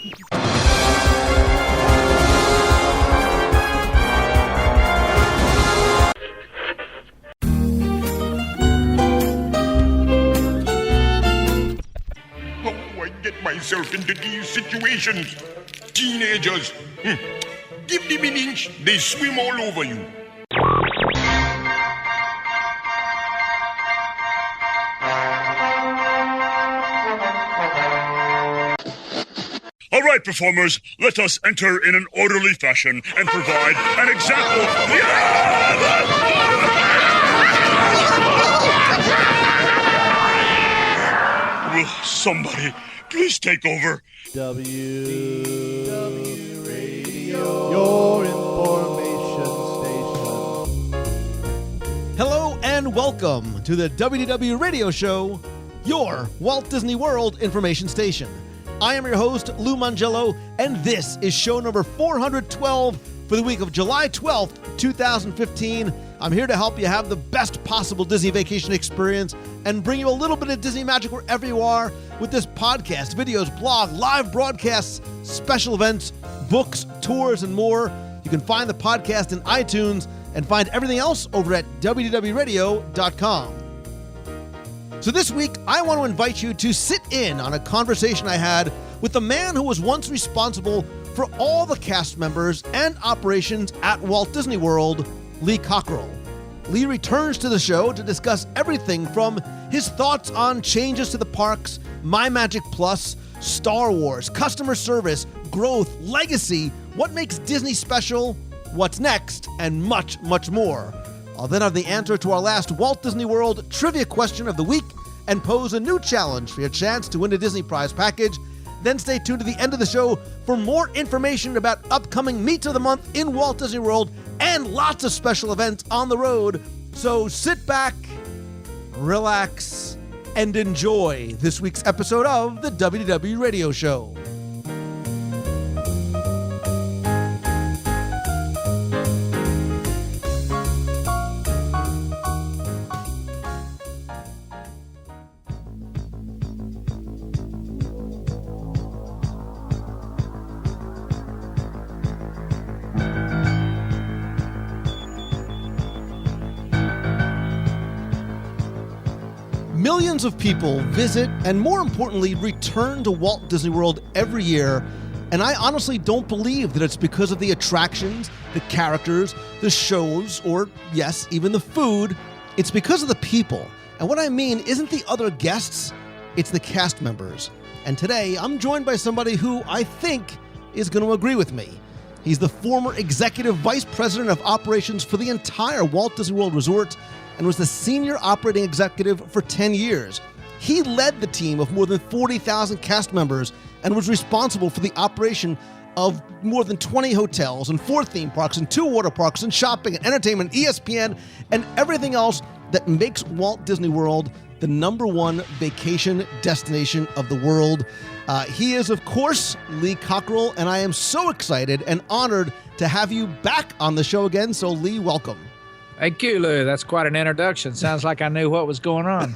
How do I get myself into these situations? Teenagers, give them an inch, they swim all over you. All right, performers, let us enter in an orderly fashion and provide an example. Will somebody please take over? WDW Radio, your information station. Hello and welcome to the WDW Radio Show, your Walt Disney World information station. I am your host, Lou Mangello, and this is show number 412 for the week of July 12th, 2015. I'm here to help you have the best possible Disney vacation experience and bring you a little bit of Disney magic wherever you are with this podcast, videos, blog, live broadcasts, special events, books, tours, and more. You can find the podcast in iTunes and find everything else over at WDWRadio.com. So this week, I want to invite you to sit in on a conversation I had with the man who was once responsible for all the cast members and operations at Walt Disney World, Lee Cockerell. Lee returns to the show to discuss everything from his thoughts on changes to the parks, My Magic Plus, Star Wars, customer service, growth, legacy, what makes Disney special, what's next, and much, much more. I'll then have the answer to our last Walt Disney World trivia question of the week and pose a new challenge for your chance to win a Disney prize package. Then stay tuned to the end of the show for more information about upcoming Meets of the Month in Walt Disney World and lots of special events on the road. So sit back, relax, and enjoy this week's episode of the WDW Radio Show. Millions of people visit and, more importantly, return to Walt Disney World every year, and I honestly don't believe that it's because of the attractions, the characters, the shows, or, yes, even the food. It's because of the people. And what I mean isn't the other guests, it's the cast members. And today, I'm joined by somebody who I think is going to agree with me. He's the former Executive Vice President of Operations for the entire Walt Disney World Resort and was the Senior Operating Executive for 10 years. He led the team of more than 40,000 cast members and was responsible for the operation of more than 20 hotels and 4 theme parks and 2 water parks and shopping and entertainment, ESPN, and everything else that makes Walt Disney World the #1 vacation destination of the world. He is, of course, Lee Cockerell, and I am so excited and honored to have you back on the show again. So, Lee, welcome. Thank you, Lou. That's quite an introduction. Sounds like I knew what was going on.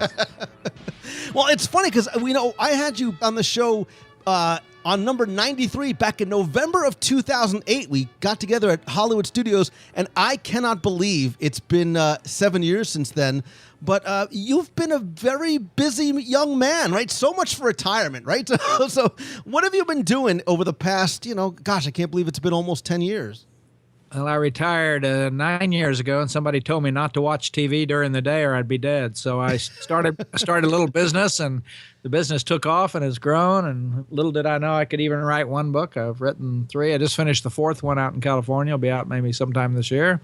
Well, it's funny because I had you on the show on number 93 back in November of 2008. We got together at Hollywood Studios, and I cannot believe it's been 7 years since then. But you've been a very busy young man, right? So much for retirement, right? So what have you been doing over the past, gosh, I can't believe it's been almost 10 years. Well, I retired 9 years ago, and somebody told me not to watch TV during the day or I'd be dead. So I started a little business, and the business took off and has grown. And little did I know I could even write one book. I've written 3. I just finished the 4th one out in California. It'll be out maybe sometime this year.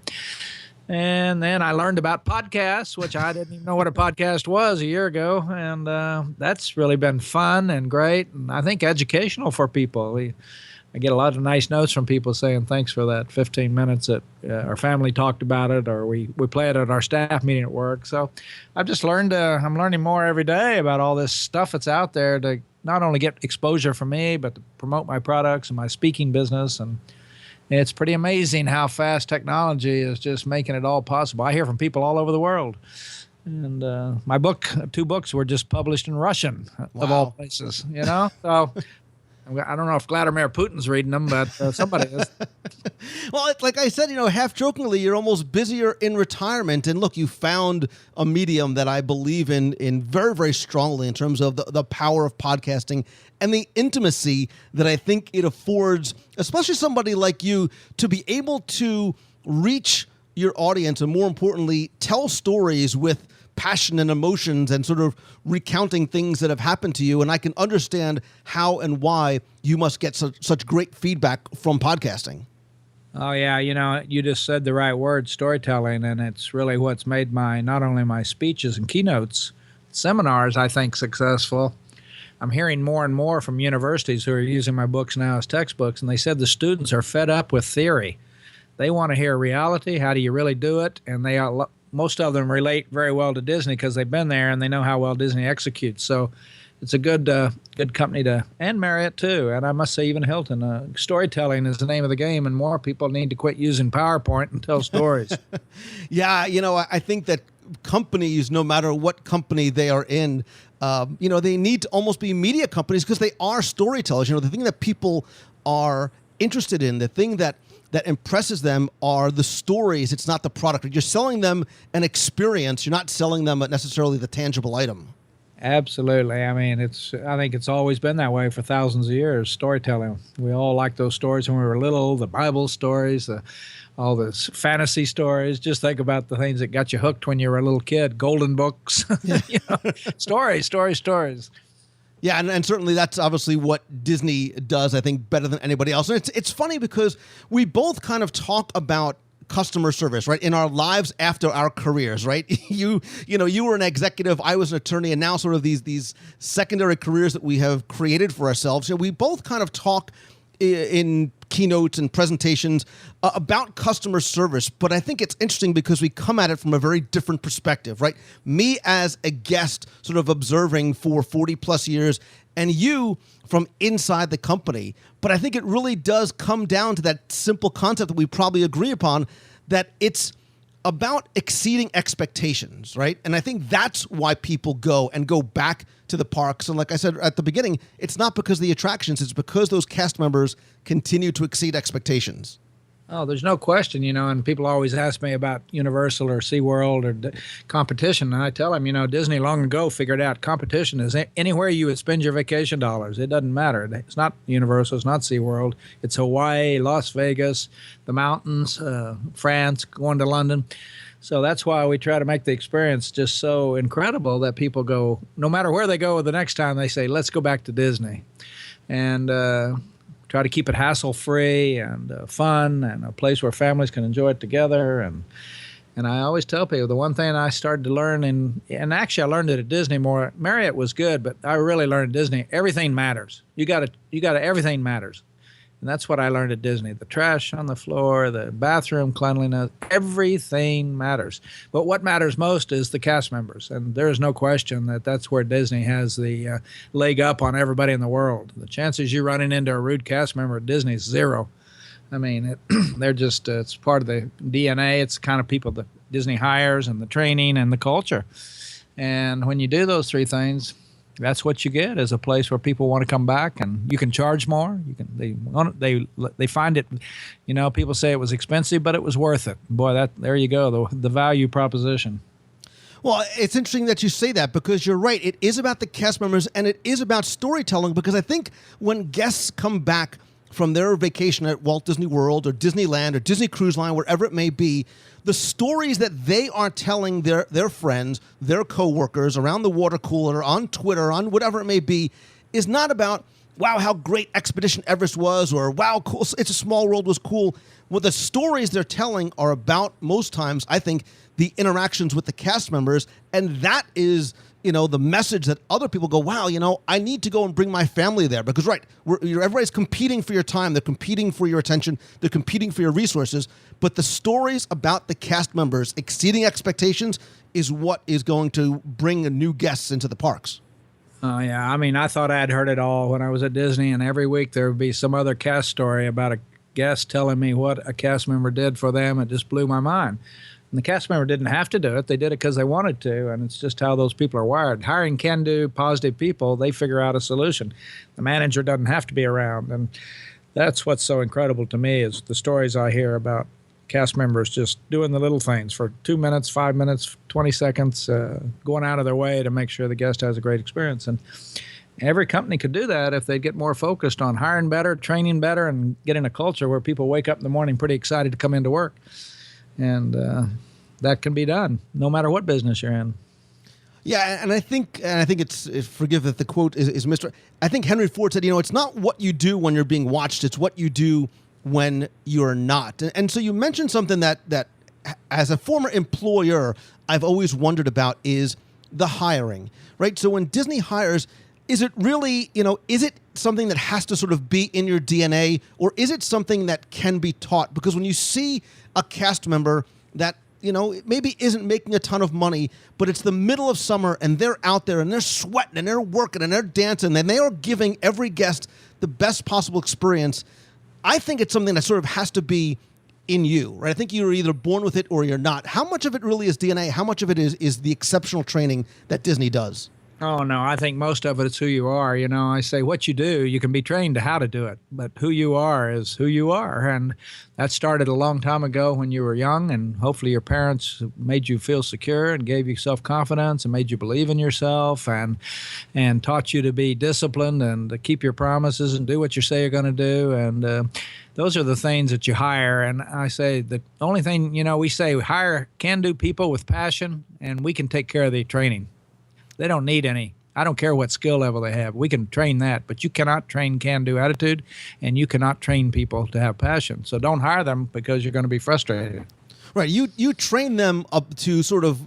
And then I learned about podcasts, which I didn't even know what a podcast was a year ago. And that's really been fun and great, and I think educational for people. I get a lot of nice notes from people saying thanks for that 15 minutes that our family talked about it, or we play it at our staff meeting at work. So I've just learned, I'm learning more every day about all this stuff that's out there to not only get exposure for me, but to promote my products and my speaking business. And it's pretty amazing how fast technology is just making it all possible. I hear from people all over the world. And my 2 books were just published in Russian, of all places, So I don't know if Vladimir Putin's reading them, but somebody is. Well, like I said, half jokingly, you're almost busier in retirement. And look, you found a medium that I believe in very, very strongly in terms of the power of podcasting and the intimacy that I think it affords, especially somebody like you, to be able to reach your audience and, more importantly, tell stories with passion and emotions and sort of recounting things that have happened to you. And I can understand how and why you must get such great feedback from podcasting. Oh, yeah. You just said the right word, storytelling. And it's really what's made not only my speeches and keynotes, seminars, I think, successful. I'm hearing more and more from universities who are using my books now as textbooks. And they said the students are fed up with theory. They want to hear reality. How do you really do it? And most of them relate very well to Disney because they've been there and they know how well Disney executes. So it's a good company and Marriott too. And I must say even Hilton. Storytelling is the name of the game, and more people need to quit using PowerPoint and tell stories. Yeah, I think that companies, no matter what company they are in, they need to almost be media companies because they are storytellers. The thing that people are interested in, the thing that impresses them are the stories. It's not the product. You're selling them an experience. You're not selling them necessarily the tangible item. Absolutely. I mean, I think it's always been that way for thousands of years, storytelling. We all liked those stories when we were little, the Bible stories, all the fantasy stories. Just think about the things that got you hooked when you were a little kid, golden books, stories. Yeah, and certainly that's obviously what Disney does, I think, better than anybody else. And it's funny because we both kind of talk about customer service, right, in our lives after our careers, right? You were an executive, I was an attorney, and now sort of these secondary careers that we have created for ourselves. We both kind of talk in keynotes and presentations about customer service, but I think it's interesting because we come at it from a very different perspective, right? Me as a guest sort of observing for 40 plus years, and you from inside the company. But I think it really does come down to that simple concept that we probably agree upon, that it's about exceeding expectations, right? And I think that's why people go back to the parks. And like I said at the beginning, it's not because of the attractions, it's because those cast members continue to exceed expectations. Oh, there's no question, and people always ask me about Universal or SeaWorld or competition. And I tell them, Disney long ago figured out competition is anywhere you would spend your vacation dollars. It doesn't matter. It's not Universal, it's not SeaWorld. It's Hawaii, Las Vegas, the mountains, France, going to London. So that's why we try to make the experience just so incredible that people go, no matter where they go the next time, they say, let's go back to Disney. And try to keep it hassle-free and fun and a place where families can enjoy it together. And I always tell people the one thing I started to learn, and actually I learned it at Disney more. Marriott was good, but I really learned at Disney, everything matters. You got to, everything matters. And that's what I learned at Disney. The trash on the floor, the bathroom cleanliness, everything matters. But what matters most is the cast members. And there is no question that that's where Disney has the leg up on everybody in the world. The chances you running into a rude cast member at Disney is zero. I mean, they're just, it's part of the DNA. It's the kind of people that Disney hires and the training and the culture. And when you do those three things, that's what you get, is a place where people want to come back, and you can charge more. They find it, people say it was expensive, but it was worth it. Boy, there you go, the value proposition. Well, it's interesting that you say that because you're right. It is about the cast members and it is about storytelling, because I think when guests come back from their vacation at Walt Disney World or Disneyland or Disney Cruise Line, wherever it may be, the stories that they are telling their friends, their coworkers around the water cooler, on Twitter, on whatever it may be, is not about, wow, how great Expedition Everest was, or wow, cool, It's a Small World was cool. What the stories they're telling are about, most times, I think, the interactions with the cast members, and that is, the message that other people go, wow, I need to go and bring my family there. Because, right, everybody's competing for your time. They're competing for your attention. They're competing for your resources. But the stories about the cast members exceeding expectations is what is going to bring new guests into the parks. Oh, yeah. I mean, I thought I'd heard it all when I was at Disney, and every week there would be some other cast story about a guest telling me what a cast member did for them. It just blew my mind. And the cast member didn't have to do it. They did it because they wanted to, and it's just how those people are wired. Hiring can-do, positive people, they figure out a solution. The manager doesn't have to be around, and that's what's so incredible to me is the stories I hear about cast members just doing the little things for 2 minutes, 5 minutes, 20 seconds, going out of their way to make sure the guest has a great experience. And every company could do that if they get more focused on hiring better, training better, and getting a culture where people wake up in the morning pretty excited to come into work. And that can be done no matter what business you're in. Yeah, and I think it's forgive that the quote is Mr. I think Henry Ford said, it's not what you do when you're being watched, it's what you do when you're not. And so you mentioned something that as a former employer, I've always wondered about is the hiring, right? So when Disney hires, is it really, is it something that has to sort of be in your DNA, or is it something that can be taught? Because when you see a cast member that, maybe isn't making a ton of money, but it's the middle of summer and they're out there and they're sweating and they're working and they're dancing and they are giving every guest the best possible experience, I think it's something that sort of has to be in you, right? I think you're either born with it or you're not. How much of it really is DNA? How much of it is the exceptional training that Disney does? Oh, no, I think most of it is who you are. I say what you do, you can be trained to how to do it, but who you are is who you are. And that started a long time ago when you were young, and hopefully your parents made you feel secure and gave you self-confidence and made you believe in yourself and taught you to be disciplined and to keep your promises and do what you say you're going to do. And those are the things that you hire. And I say the only thing, we say hire can-do people with passion, and we can take care of the training. They don't need any. I don't care what skill level they have. We can train that, but you cannot train can-do attitude, and you cannot train people to have passion. So don't hire them because you're going to be frustrated. Right. You train them up to sort of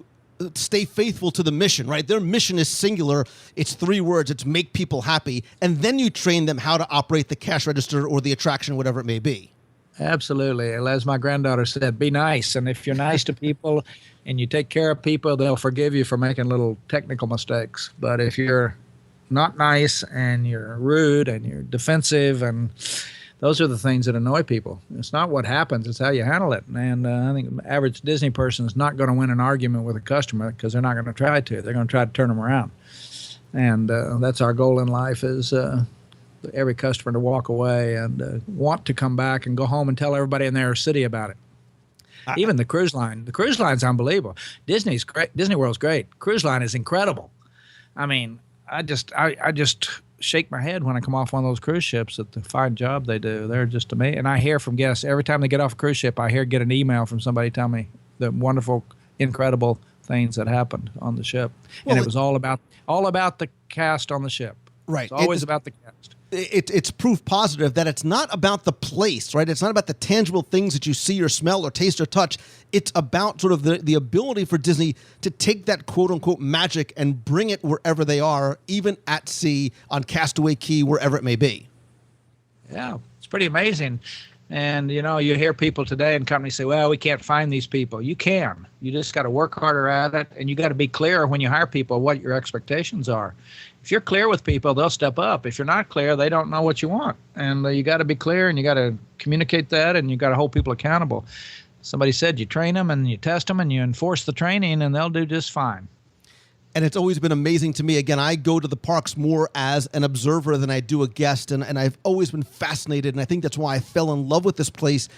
stay faithful to the mission, right? Their mission is singular. It's 3 words. It's make people happy. And then you train them how to operate the cash register or the attraction, whatever it may be. Absolutely. As my granddaughter said, be nice. And if you're nice to people and you take care of people, they'll forgive you for making little technical mistakes. But if you're not nice and you're rude and you're defensive, and those are the things that annoy people. It's not what happens, it's how you handle it. And I think the average Disney person is not going to win an argument with a customer because they're not going to try to. They're going to try to turn them around. And that's our goal in life is every customer to walk away and want to come back and go home and tell everybody in their city about it. Even the cruise line. The cruise line's unbelievable. Disney's great. Disney World's great. Cruise line is incredible. I mean, I just shake my head when I come off one of those cruise ships at the fine job they do. They're just amazing. And I hear from guests every time they get off a cruise ship. I get an email from somebody telling me the wonderful, incredible things that happened on the ship. And it was all about the cast on the ship. Right. It's always about the cast. It's proof positive that it's not about the place, right? It's not about the tangible things that you see or smell or taste or touch. It's about sort of the ability for Disney to take that quote-unquote magic and bring it wherever they are, even at sea, on Castaway Cay, wherever it may be. Yeah, it's pretty amazing. And, you hear people today in companies say, well, we can't find these people. You can. You just got to work harder at it, and you got to be clear when you hire people what your expectations are. If you're clear with people, they'll step up. If you're not clear, they don't know what you want. And you got to be clear, and you got to communicate that, and you got to hold people accountable. Somebody said you train them, and you test them, and you enforce the training, and they'll do just fine. And it's always been amazing to me. Again, I go to the parks more as an observer than I do a guest, and I've always been fascinated, and I think that's why I fell in love with this place,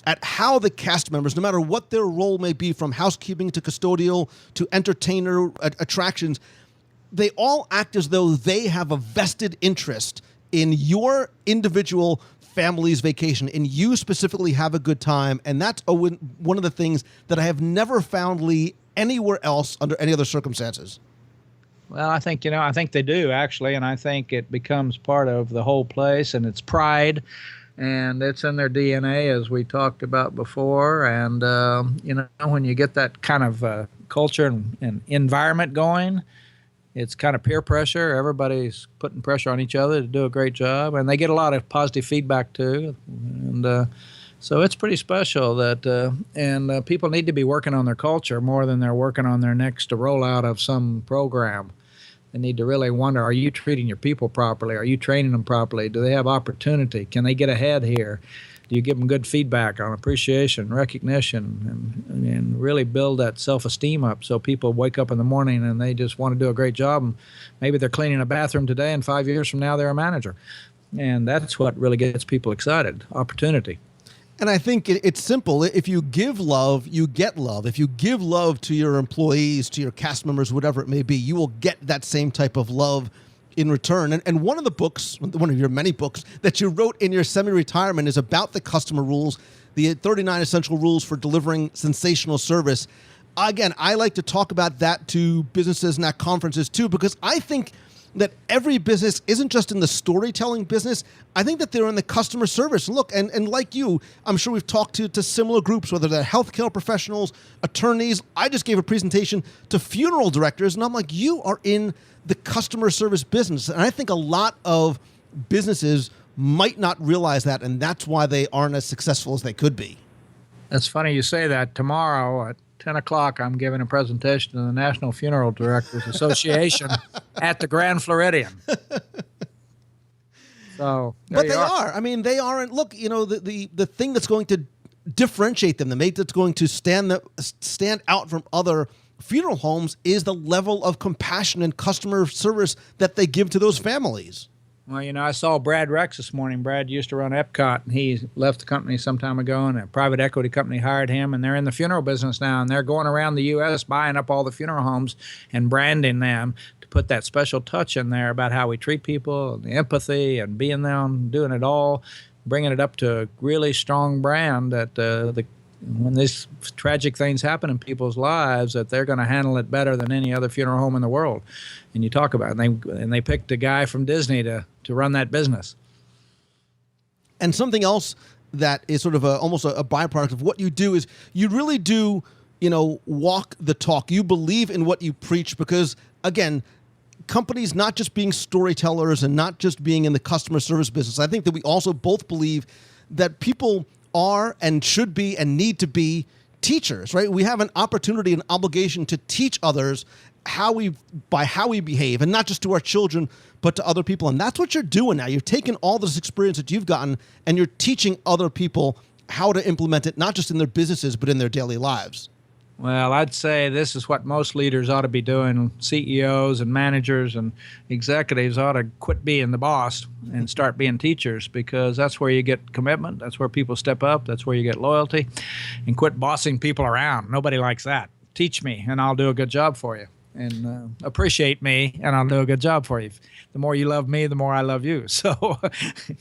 at how the cast members, no matter what their role may be, from housekeeping to custodial to entertainer attractions, they all act as though they have a vested interest in your individual family's vacation, and you specifically have a good time. And that's one of the things that I have never found, Lee, anywhere else under any other circumstances. Well, I think they do, actually, and I think it becomes part of the whole place, and it's pride, and it's in their DNA, as we talked about before. And, when you get that kind of culture and environment going, it's kind of peer pressure. Everybody's putting pressure on each other to do a great job, and they get a lot of positive feedback, too. And so it's pretty special that people need to be working on their culture more than they're working on their next rollout of some program. They need to really wonder, are you treating your people properly? Are you training them properly? Do they have opportunity? Can they get ahead here? Do you give them good feedback on appreciation, recognition, and really build that self-esteem up so people wake up in the morning and they just want to do a great job? And maybe they're cleaning a bathroom today, and 5 years from now they're a manager. And that's what really gets people excited, opportunity. And I think it's simple. If you give love, you get love. If you give love to your employees, to your cast members, whatever it may be, you will get that same type of love in return. And one of the books, one of your many books that you wrote in your semi-retirement is about the customer rules, the 39 essential rules for delivering sensational service. Again, I like to talk about that to businesses and at conferences too, because I think that every business isn't just in the storytelling business. I think that they're in the customer service. Look, and like you, I'm sure we've talked to similar groups, whether they're healthcare professionals, attorneys. I just gave a presentation to funeral directors, and I'm like, you are in the customer service business. And I think a lot of businesses might not realize that, and that's why they aren't as successful as they could be. That's funny you say that. Tomorrow at 10 o'clock, I'm giving a presentation to the National Funeral Directors Association at the Grand Floridian. So, but they are. I mean, they aren't. Look, you know, the thing that's going to differentiate them, the mate that's going to stand out from other funeral homes is the level of compassion and customer service that they give to those families. Well, you know, I saw Brad Rex this morning. Brad used to run Epcot, and he left the company some time ago, and a private equity company hired him, and they're in the funeral business now, and they're going around the U.S. buying up all the funeral homes and branding them to put that special touch in there about how we treat people, and the empathy, and being there and doing it all, bringing it up to a really strong brand that when these tragic things happen in people's lives, that they're going to handle it better than any other funeral home in the world. And you talk about it, and they picked a guy from Disney to run that business. And something else that is sort of almost a byproduct of what you do is you really do, you know, walk the talk. You believe in what you preach because, again, companies not just being storytellers and not just being in the customer service business. I think that we also both believe that people are and should be and need to be teachers, right? We have an opportunity and obligation to teach others how we behave, and not just to our children, but to other people. And that's what you're doing now. You've taken all this experience that you've gotten and you're teaching other people how to implement it, not just in their businesses, but in their daily lives. Well, I'd say this is what most leaders ought to be doing. CEOs and managers and executives ought to quit being the boss and start being teachers, because that's where you get commitment. That's where people step up. That's where you get loyalty. And quit bossing people around. Nobody likes that. Teach me, and I'll do a good job for you. And appreciate me, and I'll do a good job for you. The more you love me, the more I love you. So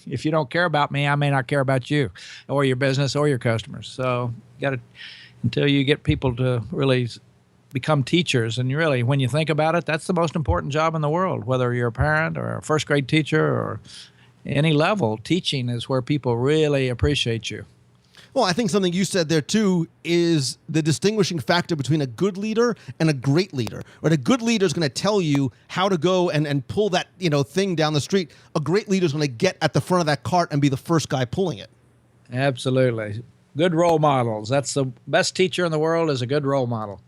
if you don't care about me, I may not care about you or your business or your customers. So you got to... until you get people to really become teachers. And really, when you think about it, that's the most important job in the world, whether you're a parent or a first grade teacher or any level. Teaching is where people really appreciate you. Well, I think something you said there too is the distinguishing factor between a good leader and a great leader. Right? A good leader is going to tell you how to go and pull that, you know, thing down the street. A great leader is going to get at the front of that cart and be the first guy pulling it. Absolutely. Good role models. That's the best teacher in the world, is a good role model.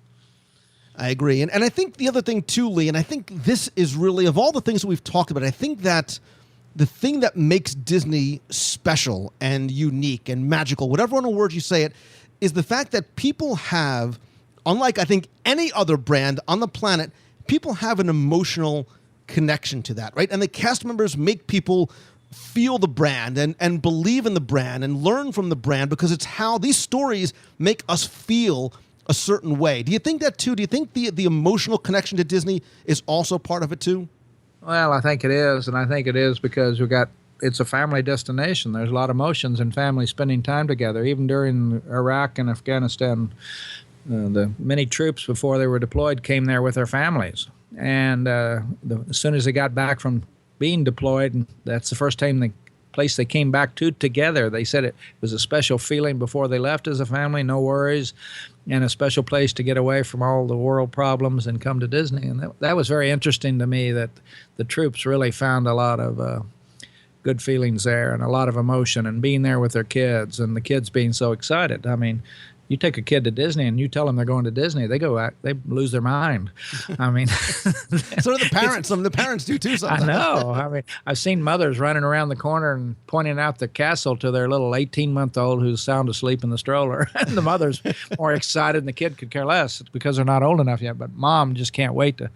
I agree. And I think the other thing too, Lee, and I think this is really, of all the things that we've talked about, I think that the thing that makes Disney special and unique and magical, whatever one word you say it, is the fact that people have, unlike I think any other brand on the planet, people have an emotional connection to that, right? And the cast members make people feel the brand and believe in the brand and learn from the brand, because it's how these stories make us feel a certain way. Do you think that too? Do you think the emotional connection to Disney is also part of it too? Well, I think it is, and I think it is because it's a family destination. There's a lot of emotions in families spending time together, even during Iraq and Afghanistan. The many troops, before they were deployed, came there with their families. And as soon as they got back from being deployed, and that's the first place they came back to together. They said it was a special feeling before they left as a family, no worries, and a special place to get away from all the world problems and come to Disney. And that was very interesting to me, that the troops really found a lot of good feelings there and a lot of emotion, and being there with their kids, and the kids being so excited. I mean, You take a kid to Disney and you tell them they're going to Disney, they lose their mind. I mean, So do the parents. Some of the parents do too sometimes. I know. I mean, I've seen mothers running around the corner and pointing out the castle to their little 18-month-old who's sound asleep in the stroller. And the mother's more excited and the kid could care less. It's because they're not old enough yet. But mom just can't wait to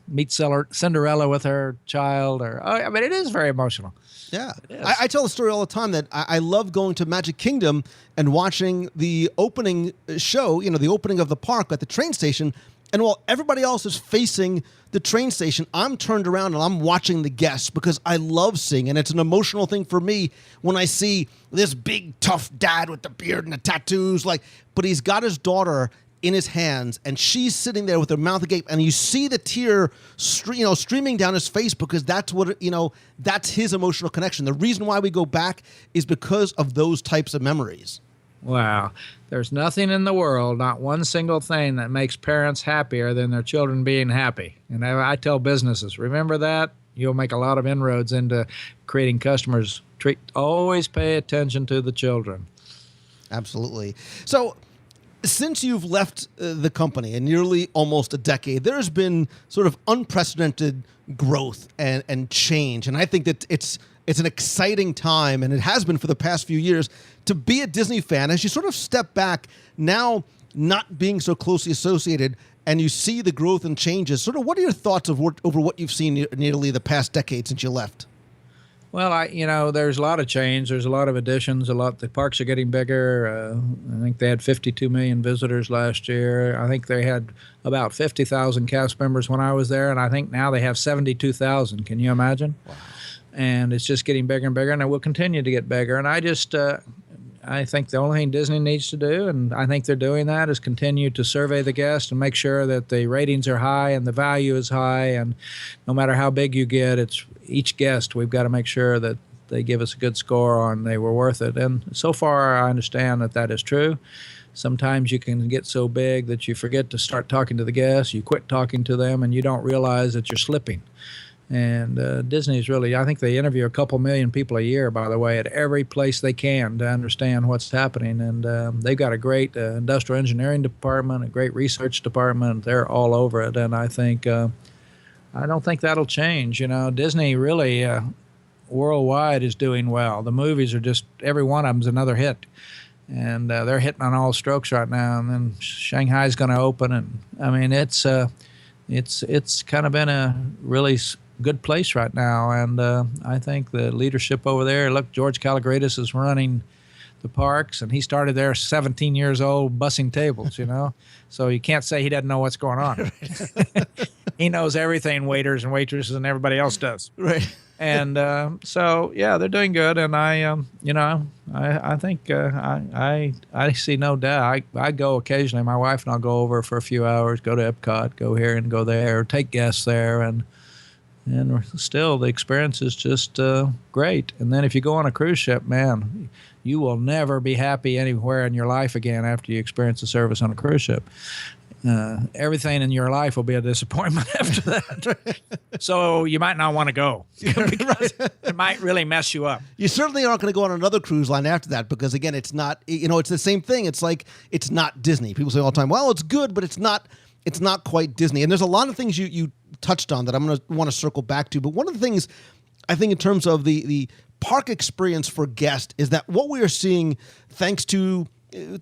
meet Cinderella with her child. I mean, it is very emotional. Yeah. I tell the story all the time that I love going to Magic Kingdom and watching the opening show, the opening of the park at the train station. And while everybody else is facing the train station, I'm turned around and I'm watching the guests because I love seeing, and it's an emotional thing for me when I see this big, tough dad with the beard and the tattoos, but he's got his daughter in his hands, and she's sitting there with her mouth agape, and you see the tear, streaming down his face because that's what that's his emotional connection. The reason why we go back is because of those types of memories. Wow, there's nothing in the world, not one single thing that makes parents happier than their children being happy. And I tell businesses, remember that. You'll make a lot of inroads into creating customers. Always pay attention to the children. Absolutely. So, since you've left the company in nearly almost a decade, there's been sort of unprecedented growth and change. And I think that it's an exciting time, and it has been for the past few years, to be a Disney fan as you sort of step back now, not being so closely associated, and you see the growth and changes. Sort of what are your thoughts over what you've seen nearly the past decade since you left? Well, there's a lot of change. There's a lot of additions. The parks are getting bigger. I think they had 52 million visitors last year. I think they had about 50,000 cast members when I was there, and I think now they have 72,000. Can you imagine? Wow. And it's just getting bigger and bigger, and it will continue to get bigger. And I think the only thing Disney needs to do, and I think they're doing that, is continue to survey the guests and make sure that the ratings are high and the value is high. And no matter how big you get, it's each guest, we've got to make sure that they give us a good score on they were worth it. And so far, I understand that is true. Sometimes you can get so big that you forget to start talking to the guests, you quit talking to them, and you don't realize that you're slipping. And Disney's really, I think they interview a couple million people a year, by the way, at every place they can to understand what's happening. And they've got a great industrial engineering department, a great research department. They're all over it. And I don't think that'll change. Disney really worldwide is doing well. The movies are just, every one of them's another hit. And they're hitting on all strokes right now. And then Shanghai's going to open. And I mean, it's kind of been a really good place right now, and I think the leadership over there. Look, George Kalogridis is running the parks, and he started there 17 years old, bussing tables. So you can't say he doesn't know what's going on. He knows everything waiters and waitresses and everybody else does. Right. And so yeah, they're doing good, and I think I see no doubt. I go occasionally. My wife and I'll go over for a few hours, go to Epcot, go here and go there, take guests there, and still the experience is just great. And then if you go on a cruise ship, man, you will never be happy anywhere in your life again after you experience the service on a cruise ship. Everything in your life will be a disappointment after that. So you might not want to go because it might really mess you up. You certainly aren't going to go on another cruise line after that because, again, it's not, it's the same thing. It's like, it's not Disney. People say all the time, well, it's good, but it's not quite Disney. And there's a lot of things you touched on that I'm going to want to circle back to. But one of the things I think in terms of the park experience for guests is that what we are seeing, thanks to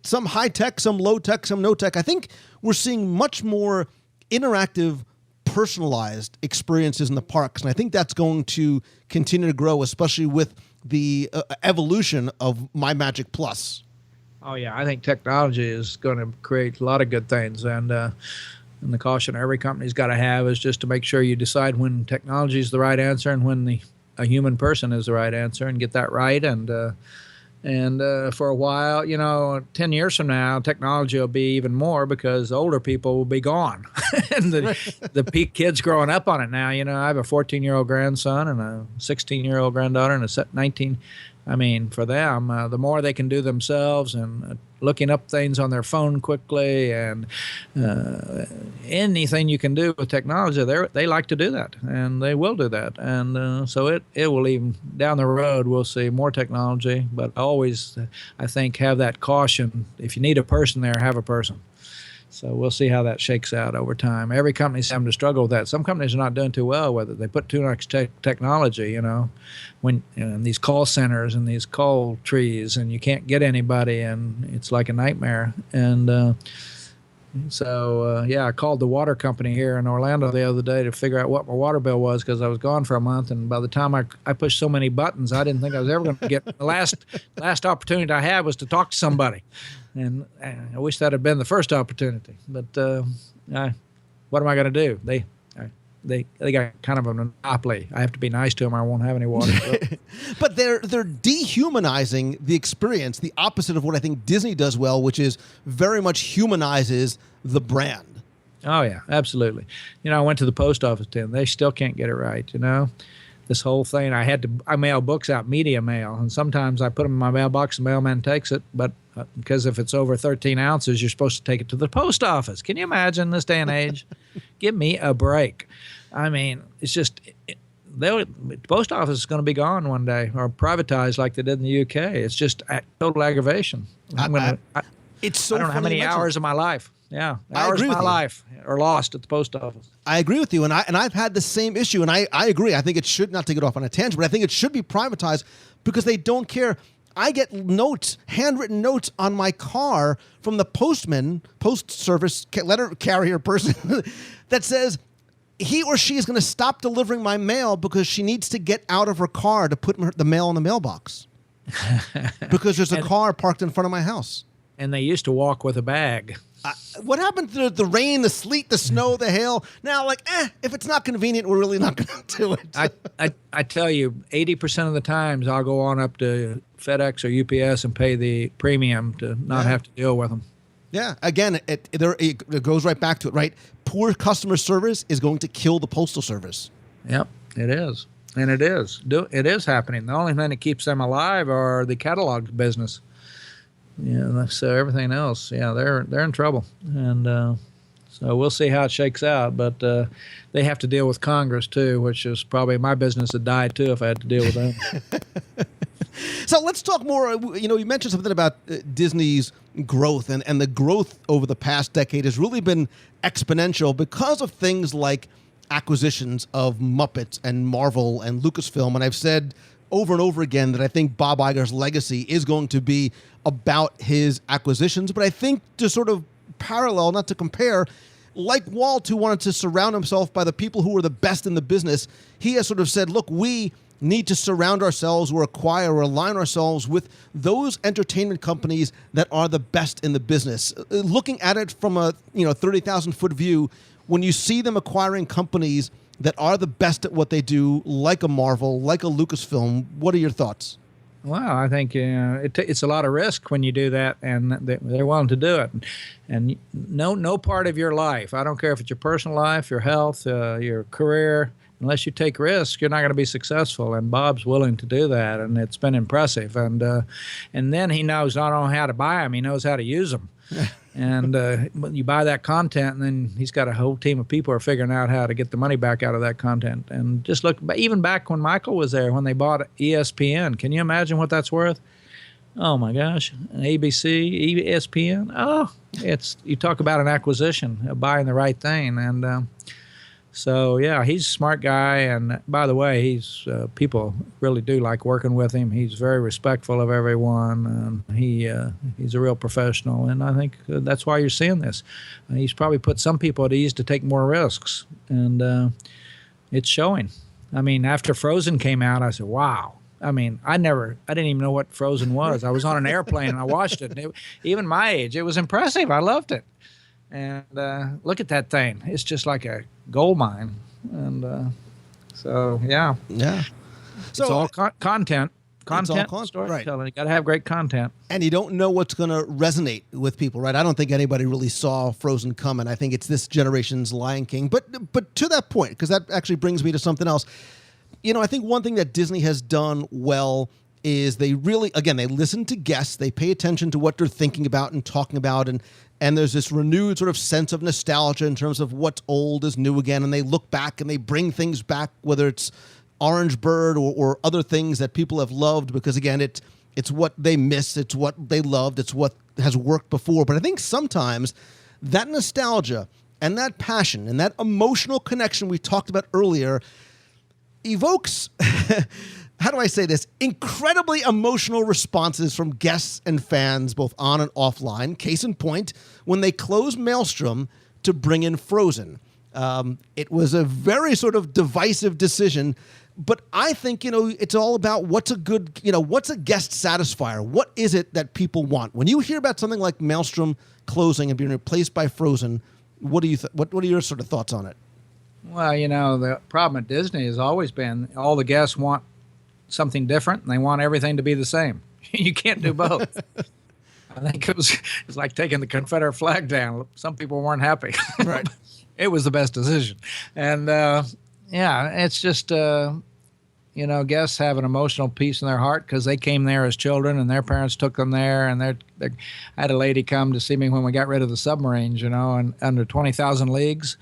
some high tech, some low tech, some no tech, I think we're seeing much more interactive, personalized experiences in the parks. And I think that's going to continue to grow, especially with the evolution of My Magic Plus. Oh, yeah. I think technology is going to create a lot of good things. And the caution every company's got to have is just to make sure you decide when technology is the right answer and when a human person is the right answer, and get that right. And for a while, 10 years from now, technology will be even more because older people will be gone. And the peak kids growing up on it now, I have a 14-year-old grandson and a 16-year-old granddaughter and a 19. I mean, for them, the more they can do themselves and looking up things on their phone quickly and anything you can do with technology, they like to do that, and they will do that. And so it will even, down the road, we'll see more technology, but always, I think, have that caution. If you need a person there, have a person. So we'll see how that shakes out over time. Every company's having to struggle with that. Some companies are not doing too well with it. They put too much technology, when in these call centers and these call trees, and you can't get anybody, and it's like a nightmare. And I called the water company here in Orlando the other day to figure out what my water bill was because I was gone for a month. And by the time I pushed so many buttons, I didn't think I was ever going to get the last opportunity I had was to talk to somebody. And I wish that had been the first opportunity. But what am I going to do? They got kind of a monopoly. I have to be nice to them or I won't have any water. But they're dehumanizing the experience, the opposite of what I think Disney does well, which is very much humanizes the brand. Oh, yeah, absolutely. I went to the post office, Tim. They still can't get it right, This whole thing, I mail books out, media mail, and sometimes I put them in my mailbox, the mailman takes it, but because if it's over 13 ounces, you're supposed to take it to the post office. Can you imagine this day and age? Give me a break. I mean, it's just, the post office is going to be gone one day or privatized like they did in the UK. It's just total aggravation. It's so I don't know how many hours of my life. Yeah, hours of my life are lost at the post office. I agree with you, and I've had the same issue, and I agree. I think it should, not to get off on a tangent, but I think it should be privatized because they don't care. I get notes, handwritten notes on my car from the postman, post service letter carrier person that says he or she is going to stop delivering my mail because she needs to get out of her car to put the mail in the mailbox because there's a car parked in front of my house. And they used to walk with a bag. What happened to the rain, the sleet, the snow, the hail? Now, if it's not convenient, we're really not going to do it. I tell you, 80% of the times I'll go on up to FedEx or UPS and pay the premium to not have to deal with them. Yeah. Again, it goes right back to it, right? Poor customer service is going to kill the Postal Service. Yep, it is. And it is. It is happening. The only thing that keeps them alive are the catalog business. Yeah, so everything else, they're in trouble, and so we'll see how it shakes out. But they have to deal with Congress too, which is probably my business would die too if I had to deal with them. So let's talk more. You mentioned something about Disney's growth, and the growth over the past decade has really been exponential because of things like acquisitions of Muppets and Marvel and Lucasfilm. And I've said over and over again that I think Bob Iger's legacy is going to be about his acquisitions. But I think to sort of parallel, not to compare, like Walt, who wanted to surround himself by the people who were the best in the business, he has sort of said, look, we need to surround ourselves or acquire or align ourselves with those entertainment companies that are the best in the business. Looking at it from a 30,000-foot view, when you see them acquiring companies that are the best at what they do, like a Marvel, like a Lucasfilm, what are your thoughts? Well, I think it's a lot of risk when you do that, and they're willing to do it. And no part of your life, I don't care if it's your personal life, your health, your career, unless you take risks, you're not going to be successful. And Bob's willing to do that, and it's been impressive. And then he knows not only how to buy them, he knows how to use them. And you buy that content, and then he's got a whole team of people who are figuring out how to get the money back out of that content. And just look, even back when Michael was there, when they bought ESPN, can you imagine what that's worth? Oh my gosh, ABC, ESPN. Oh, you talk about an acquisition, buying the right thing. And so yeah, he's a smart guy. And by the way, people really do like working with him. He's very respectful of everyone. He's a real professional, and I think that's why you're seeing this. He's probably put some people at ease to take more risks, and it's showing. I mean, after Frozen came out, I said, "Wow." I mean, I didn't even know what Frozen was. I was on an airplane and I watched it. And even my age, it was impressive. I loved it. And look at that thing. It's just like a gold mine. And so, yeah. Yeah. So it's all content. Content, storytelling. Right. You got to have great content. And you don't know what's going to resonate with people, right? I don't think anybody really saw Frozen coming. I think it's this generation's Lion King. But to that point, because that actually brings me to something else. I think one thing that Disney has done well is they really, again, they listen to guests, they pay attention to what they're thinking about and talking about, and there's this renewed sort of sense of nostalgia in terms of what's old is new again, and they look back and they bring things back, whether it's Orange Bird or other things that people have loved, because again, it's what they miss, it's what they loved, it's what has worked before. But I think sometimes that nostalgia and that passion and that emotional connection we talked about earlier evokes, how do I say this, incredibly emotional responses from guests and fans, both on and offline. Case in point, when they closed Maelstrom to bring in Frozen. It was a very sort of divisive decision, but I think, it's all about what's a good, what's a guest satisfier? What is it that people want? When you hear about something like Maelstrom closing and being replaced by Frozen, what do you what are your sort of thoughts on it? Well, the problem at Disney has always been all the guests want something different, and they want everything to be the same. You can't do both. I think it's like taking the Confederate flag down. Some people weren't happy. Right. It was the best decision. And, it's just, guests have an emotional piece in their heart because they came there as children and their parents took them there. And I had a lady come to see me when we got rid of the submarines, and under 20,000 leagues.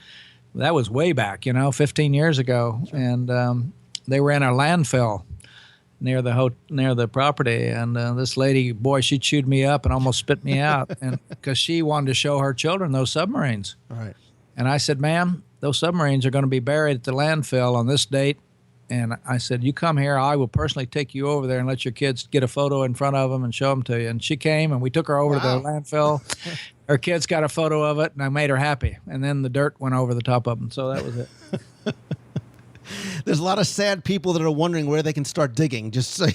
That was way back, 15 years ago. Sure. And they were in a landfill near the property, and this lady, boy, she chewed me up and almost spit me out, and because she wanted to show her children those submarines. All right. And I said, "Ma'am, those submarines are going to be buried at the landfill on this date." And I said, "You come here, I will personally take you over there and let your kids get a photo in front of them and show them to you." And she came, and we took her over to the landfill. Her kids got a photo of it, and I made her happy. And then the dirt went over the top of them, so that was it. There's a lot of sad people that are wondering where they can start digging. Just so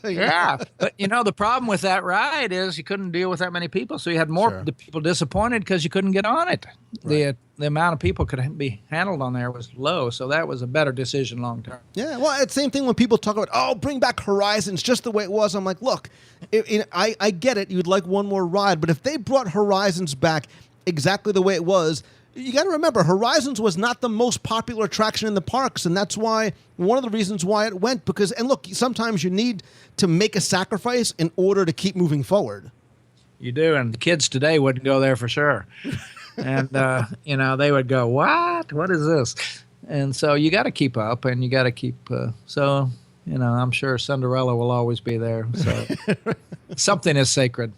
yeah, but the problem with that ride is you couldn't deal with that many people, so you had more people disappointed because you couldn't get on it. Right. The amount of people could be handled on there was low, so that was a better decision long term. Yeah, well, it's the same thing when people talk about, bring back Horizons just the way it was. I'm like, look, I get it. You'd like one more ride, but if they brought Horizons back exactly the way it was, you got to remember, Horizons was not the most popular attraction in the parks, and that's why one of the reasons why it went. And look, sometimes you need to make a sacrifice in order to keep moving forward. You do, and the kids today wouldn't go there for sure. And, they would go, what is this? And so you got to keep up, and you got to keep, I'm sure Cinderella will always be there. So something is sacred.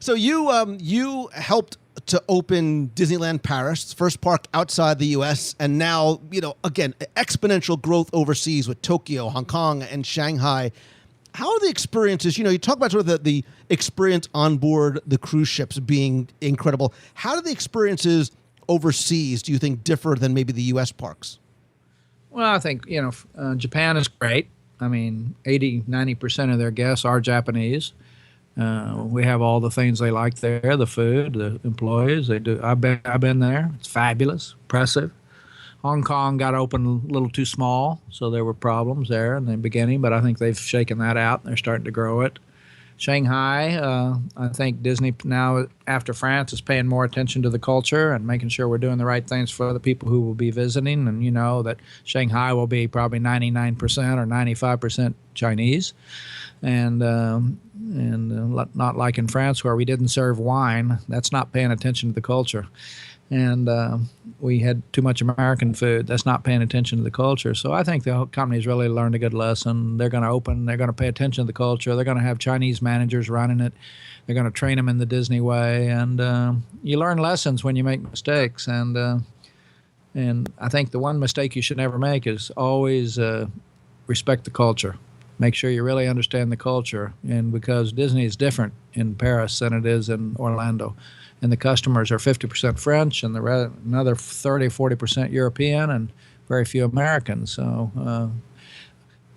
So you helped to open Disneyland Paris, first park outside the U.S., and now, again, exponential growth overseas with Tokyo, Hong Kong, and Shanghai. How are the experiences? You talk about sort of the experience on board the cruise ships being incredible. How do the experiences overseas, do you think, differ than maybe the U.S. parks? Well, I think, Japan is great. I mean, 80-90% of their guests are Japanese. We have all the things they like there, the food, the employees. They do. I've been there. It's fabulous, impressive. Hong Kong got open a little too small, so there were problems there in the beginning, but I think they've shaken that out. They're starting to grow it. Shanghai, I think Disney now, after France, is paying more attention to the culture and making sure we're doing the right things for the people who will be visiting. And that Shanghai will be probably 99% or 95% Chinese. And not like in France where we didn't serve wine. That's not paying attention to the culture. And we had too much American food. That's not paying attention to the culture. So I think the whole company's really learned a good lesson. They're going to open. They're going to pay attention to the culture. They're going to have Chinese managers running it. They're going to train them in the Disney way. And you learn lessons when you make mistakes. And I think the one mistake you should never make is always respect the culture. Make sure you really understand the culture. And because Disney is different in Paris than it is in Orlando. And the customers are 50% French and another 30-40% European and very few Americans. So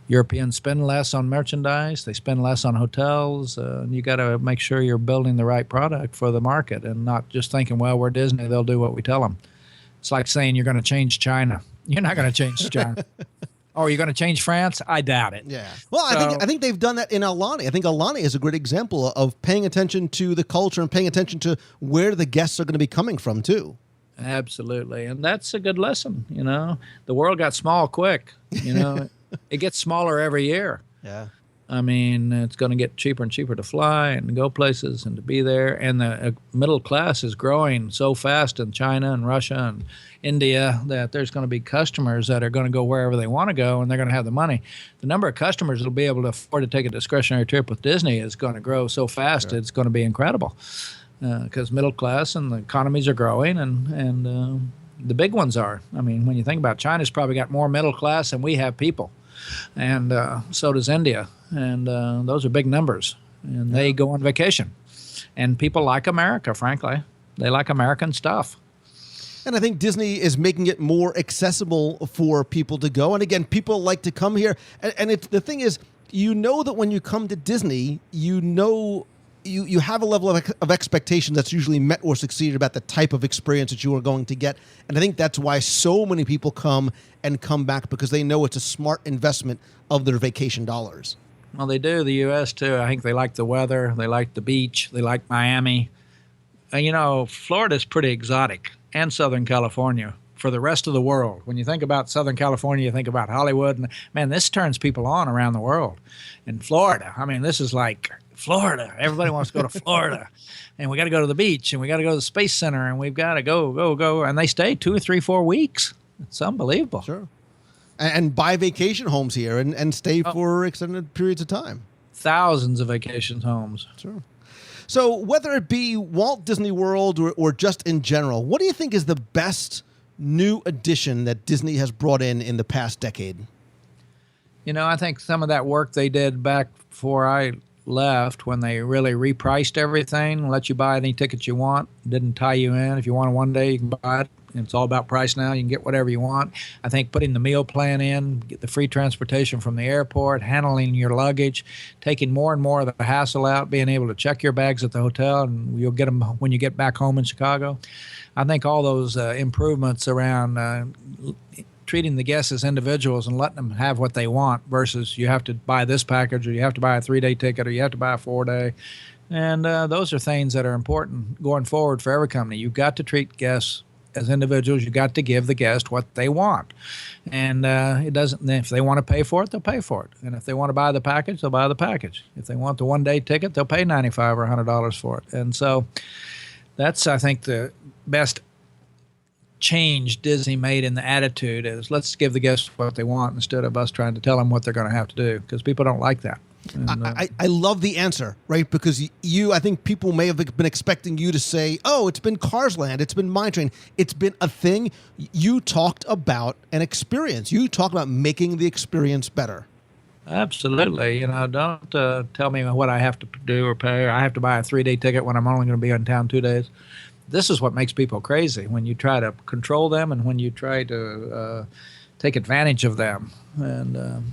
Europeans spend less on merchandise. They spend less on hotels. And you got to make sure you're building the right product for the market and not just thinking, well, we're Disney, they'll do what we tell them. It's like saying you're going to change China. You're not going to change China. Oh, are you going to change France? I doubt it. Yeah. Well, I think they've done that in Aulani. I think Aulani is a great example of paying attention to the culture and paying attention to where the guests are going to be coming from, too. Absolutely. And that's a good lesson. The world got small quick. It gets smaller every year. Yeah. I mean, it's going to get cheaper and cheaper to fly and go places and to be there. And the middle class is growing so fast in China and Russia and India that there's going to be customers that are going to go wherever they want to go, and they're going to have the money. The number of customers that will be able to afford to take a discretionary trip with Disney is going to grow so fast, it's going to be incredible. Because middle class and the economies are growing, and the big ones are. I mean, when you think about it, China's probably got more middle class than we have people. And so does India. And those are big numbers. And they go on vacation. And people like America, frankly. They like American stuff. And I think Disney is making it more accessible for people to go. And again, people like to come here. And the thing is, you know that when you come to Disney, you know you have a level of expectation that's usually met or succeeded about the type of experience that you are going to get. And I think that's why so many people come back, because they know it's a smart investment of their vacation dollars. Well, they do. The U.S., too. I think they like the weather. They like the beach. They like Miami. Florida's pretty exotic, and Southern California for the rest of the world. When you think about Southern California, you think about Hollywood. And, man, this turns people on around the world. And Florida, I mean, this is like Florida. Everybody wants to go to Florida. And we got to go to the beach, and we got to go to the Space Center, and we've got to go. And they stay 2 or 3, 4 weeks. It's unbelievable. Sure. And buy vacation homes here and stay for extended periods of time. Thousands of vacation homes. Sure. So whether it be Walt Disney World or just in general, what do you think is the best new addition that Disney has brought in the past decade? I think some of that work they did back before I left, when they really repriced everything, let you buy any ticket you want, didn't tie you in. If you want it one day, you can buy it. It's all about price now. You can get whatever you want. I think putting the meal plan in, get the free transportation from the airport, handling your luggage, taking more and more of the hassle out, being able to check your bags at the hotel, and you'll get them when you get back home in Chicago. I think all those improvements around treating the guests as individuals and letting them have what they want versus you have to buy this package, or you have to buy a 3-day ticket, or you have to buy a 4-day. And those are things that are important going forward for every company. You've got to treat guests as individuals. You got to give the guest what they want, and it doesn't. If they want to pay for it, they'll pay for it, and if they want to buy the package, they'll buy the package. If they want the 1-day ticket, they'll pay $95 or $100 for it. And so, that's, I think, the best change Disney made in the attitude is let's give the guests what they want instead of us trying to tell them what they're going to have to do, because people don't like that. And, I love the answer, right? Because I think people may have been expecting you to say, oh, it's been Cars Land, it's been Mine Train, it's been a thing. You talked about an experience. You talked about making the experience better. Absolutely. Don't tell me what I have to do or pay. I have to buy a 3-day ticket when I'm only going to be in town 2 days. This is what makes people crazy, when you try to control them and when you try to take advantage of them. And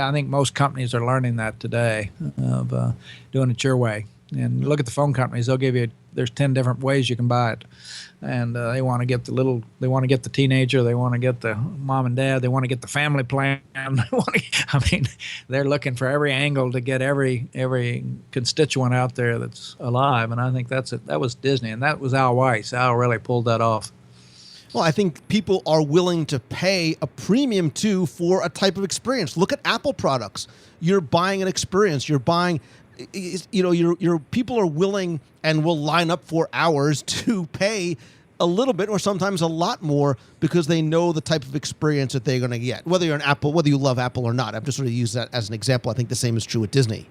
I think most companies are learning that today, of doing it your way. And look at the phone companies; they'll give you, there's 10 different ways you can buy it, and they want to get they want to get the teenager, they want to get the mom and dad, they want to get the family plan. They're looking for every angle to get every constituent out there that's alive. And I think that's it. That was Disney, and that was Al Weiss. Al really pulled that off. Well, I think people are willing to pay a premium, too, for a type of experience. Look at Apple products. You're buying an experience. You're buying, your people are willing and will line up for hours to pay a little bit or sometimes a lot more because they know the type of experience that they're going to get. Whether you're an Apple, whether you love Apple or not. I'm just sort of use that as an example. I think the same is true with Disney.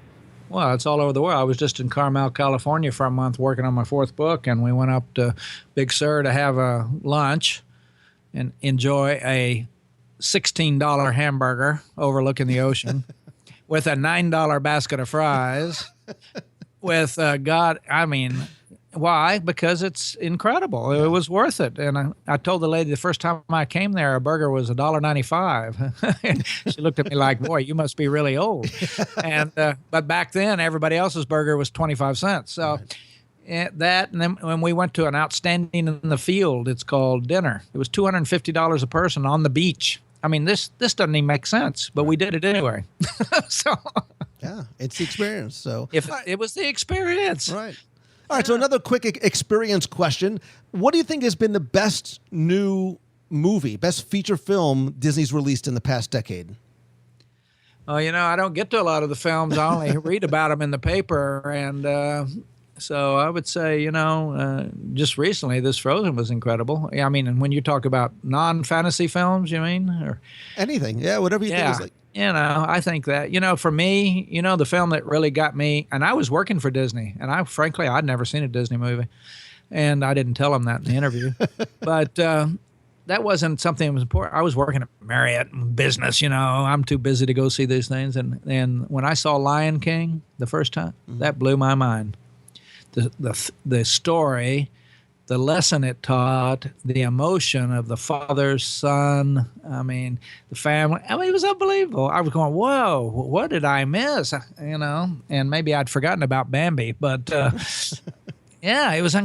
Well, it's all over the world. I was just in Carmel, California for a month working on my 4th book, and we went up to Big Sur to have a lunch and enjoy a $16 hamburger overlooking the ocean with a $9 basket of fries with why? Because it's incredible. It was worth it. And I told the lady the first time I came there, a burger was $1.95. She looked at me like, boy, you must be really old. And but back then, everybody else's burger was 25 cents. So that, and then when we went to an outstanding in the field, it's called dinner. It was $250 a person on the beach. This doesn't even make sense, but we did it anyway. So yeah, it's the experience. So it was the experience. Right. All right, so another quick experience question. What do you think has been the best new movie, best feature film Disney's released in the past decade? Oh, I don't get to a lot of the films. I only read about them in the paper, and so I would say, just recently, this Frozen was incredible. I mean, and when you talk about non-fantasy films, you mean, or Anything. Yeah, whatever you think is like. I think that, for me, the film that really got me, and I was working for Disney, and I'd never seen a Disney movie, and I didn't tell them that in the interview, but that wasn't something that was important. I was working at Marriott and business, I'm too busy to go see these things. And when I saw Lion King the first time, that blew my mind. The story, the lesson it taught, the emotion of the father, son, the family. It was unbelievable. I was going, whoa, what did I miss? And maybe I'd forgotten about Bambi, but yeah, it was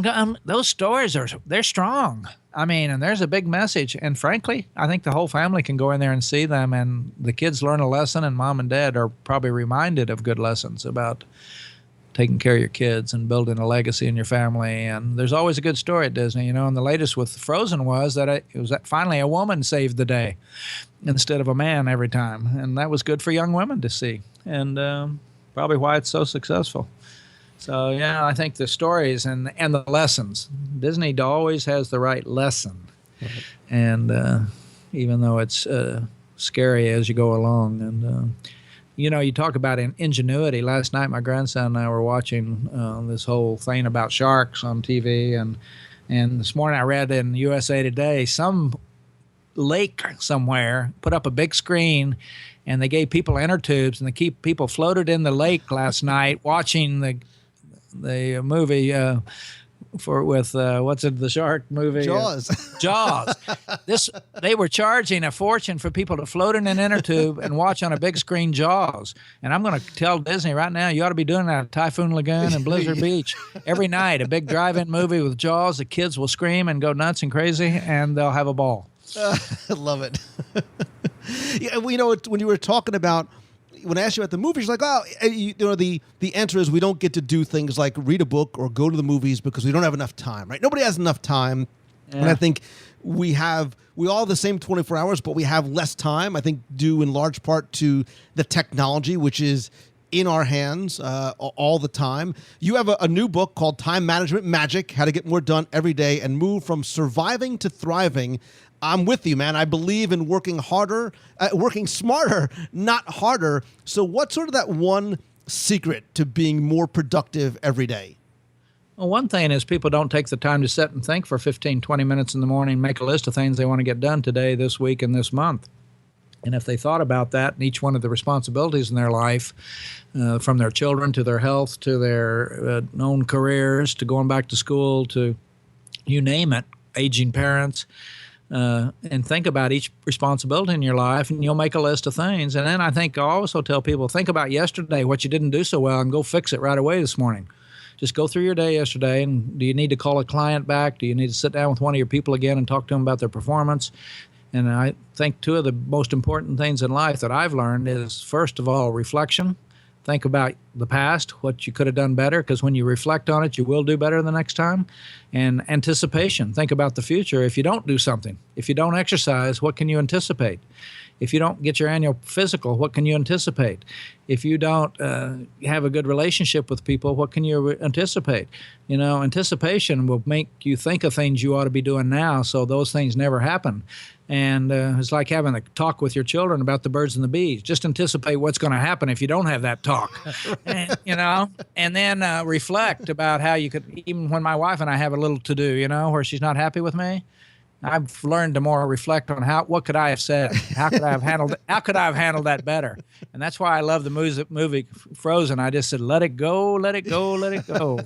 those stories they're strong. And there's a big message. And frankly, I think the whole family can go in there and see them, and the kids learn a lesson, and mom and dad are probably reminded of good lessons about taking care of your kids and building a legacy in your family. And there's always a good story at Disney, and the latest with Frozen was that it was that finally a woman saved the day instead of a man every time. And that was good for young women to see, and probably why it's so successful. So, yeah, I think the stories and the lessons. Disney always has the right lesson. Right. And even though it's scary as you go along. And, you talk about ingenuity. Last night, my grandson and I were watching this whole thing about sharks on TV. And this morning I read in USA Today, some lake somewhere put up a big screen, and they gave people inner tubes, and the people floated in the lake last night watching the movie with what's it, the shark movie? Jaws. Jaws. They were charging a fortune for people to float in an inner tube and watch on a big screen Jaws. And I'm going to tell Disney right now, you ought to be doing that at Typhoon Lagoon and Blizzard Beach every night. A big drive-in movie with Jaws. The kids will scream and go nuts and crazy, and they'll have a ball. I love it. Yeah, when you were talking about, when I asked you about the movies, you're like, the answer is we don't get to do things like read a book or go to the movies because we don't have enough time, right? Nobody has enough time. Yeah. And I think we all have the same 24 hours, but we have less time, I think, due in large part to the technology, which is in our hands all the time. You have a new book called Time Management Magic: How to Get More Done Every Day and Move from Surviving to Thriving. I'm with you, man. I believe in working smarter, not harder. So what's sort of that one secret to being more productive every day? Well, one thing is people don't take the time to sit and think for 15, 20 minutes in the morning, make a list of things they want to get done today, this week, and this month. And if they thought about that and each one of the responsibilities in their life, from their children to their health to their own careers to going back to school to you name it, aging parents, and think about each responsibility in your life, and you'll make a list of things. And then I think I also tell people, think about yesterday, what you didn't do so well, and go fix it right away this morning. Just go through your day yesterday, and do you need to call a client back? Do you need to sit down with one of your people again and talk to them about their performance? And I think two of the most important things in life that I've learned is, first of all, reflection. Think about the past, what you could have done better, because when you reflect on it, you will do better the next time. And anticipation. Think about the future. If you don't do something, if you don't exercise, what can you anticipate? If you don't get your annual physical, what can you anticipate? If you don't have a good relationship with people, what can you anticipate? Anticipation will make you think of things you ought to be doing now, so those things never happen. And it's like having a talk with your children about the birds and the bees. Just anticipate what's going to happen if you don't have that talk, and then reflect about how you could, even when my wife and I have a little to-do, where she's not happy with me, I've learned to more reflect on what could I have said? How could I have handled that better? And that's why I love the movie Frozen. I just said, let it go, let it go, let it go.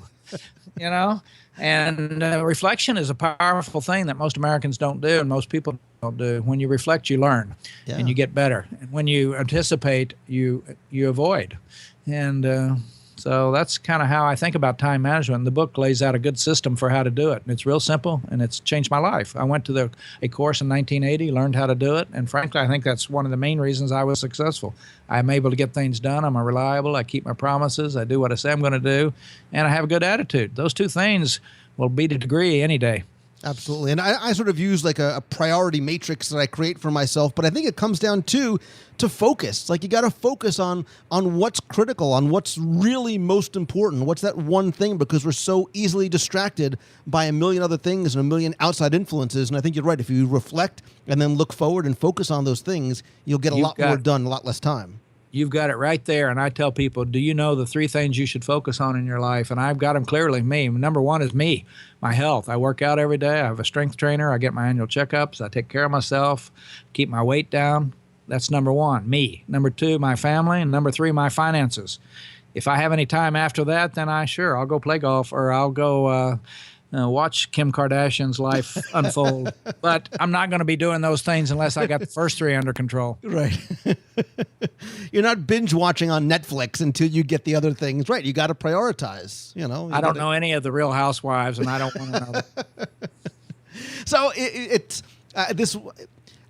And reflection is a powerful thing that most Americans don't do and most people don't do. When you reflect, you learn, and you get better. And when you anticipate, you avoid. And so that's kind of how I think about time management. The book lays out a good system for how to do it. And it's real simple, and it's changed my life. I went to a course in 1980, learned how to do it, and frankly, I think that's one of the main reasons I was successful. I'm able to get things done. I'm reliable. I keep my promises. I do what I say I'm going to do, and I have a good attitude. Those two things will beat a degree any day. Absolutely. And I sort of use like a priority matrix that I create for myself, but I think it comes down to focus. Like you got to focus on what's critical, on what's really most important. What's that one thing? Because we're so easily distracted by a million other things and a million outside influences. And I think you're right. If you reflect and then look forward and focus on those things, you'll get a lot more done in a lot less time. You've got it right there. And I tell people, do you know the 3 things you should focus on in your life? And I've got them clearly. Me. Number 1 is me, my health. I work out every day. I have a strength trainer. I get my annual checkups. I take care of myself, keep my weight down. That's number 1, me. Number 2, my family. And number 3, my finances. If I have any time after that, then I'll go play golf, or I'll go watch Kim Kardashian's life unfold. But I'm not going to be doing those things unless I got the first 3 under control. Right. You're not binge watching on Netflix until you get the other things right. You got to prioritize. I don't know any of the Real Housewives, and I don't want to know that. So it's this.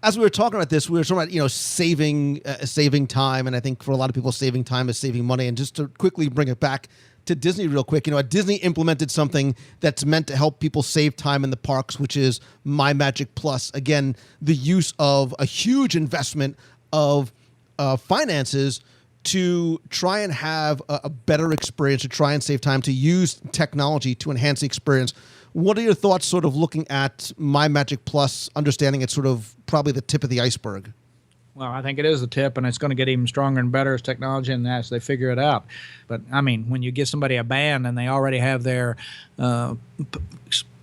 As we were talking about this, we were talking about saving time, and I think for a lot of people, saving time is saving money. And just to quickly bring it back to Disney real quick, Disney implemented something that's meant to help people save time in the parks, which is My Magic Plus. Again, the use of a huge investment of finances to try and have a better experience, to try and save time, to use technology to enhance the experience. What are your thoughts sort of looking at My Magic Plus, understanding it's sort of probably the tip of the iceberg? Well, I think it is the tip, and it's going to get even stronger and better as technology and as they figure it out. But, I mean, when you give somebody a band and they already have their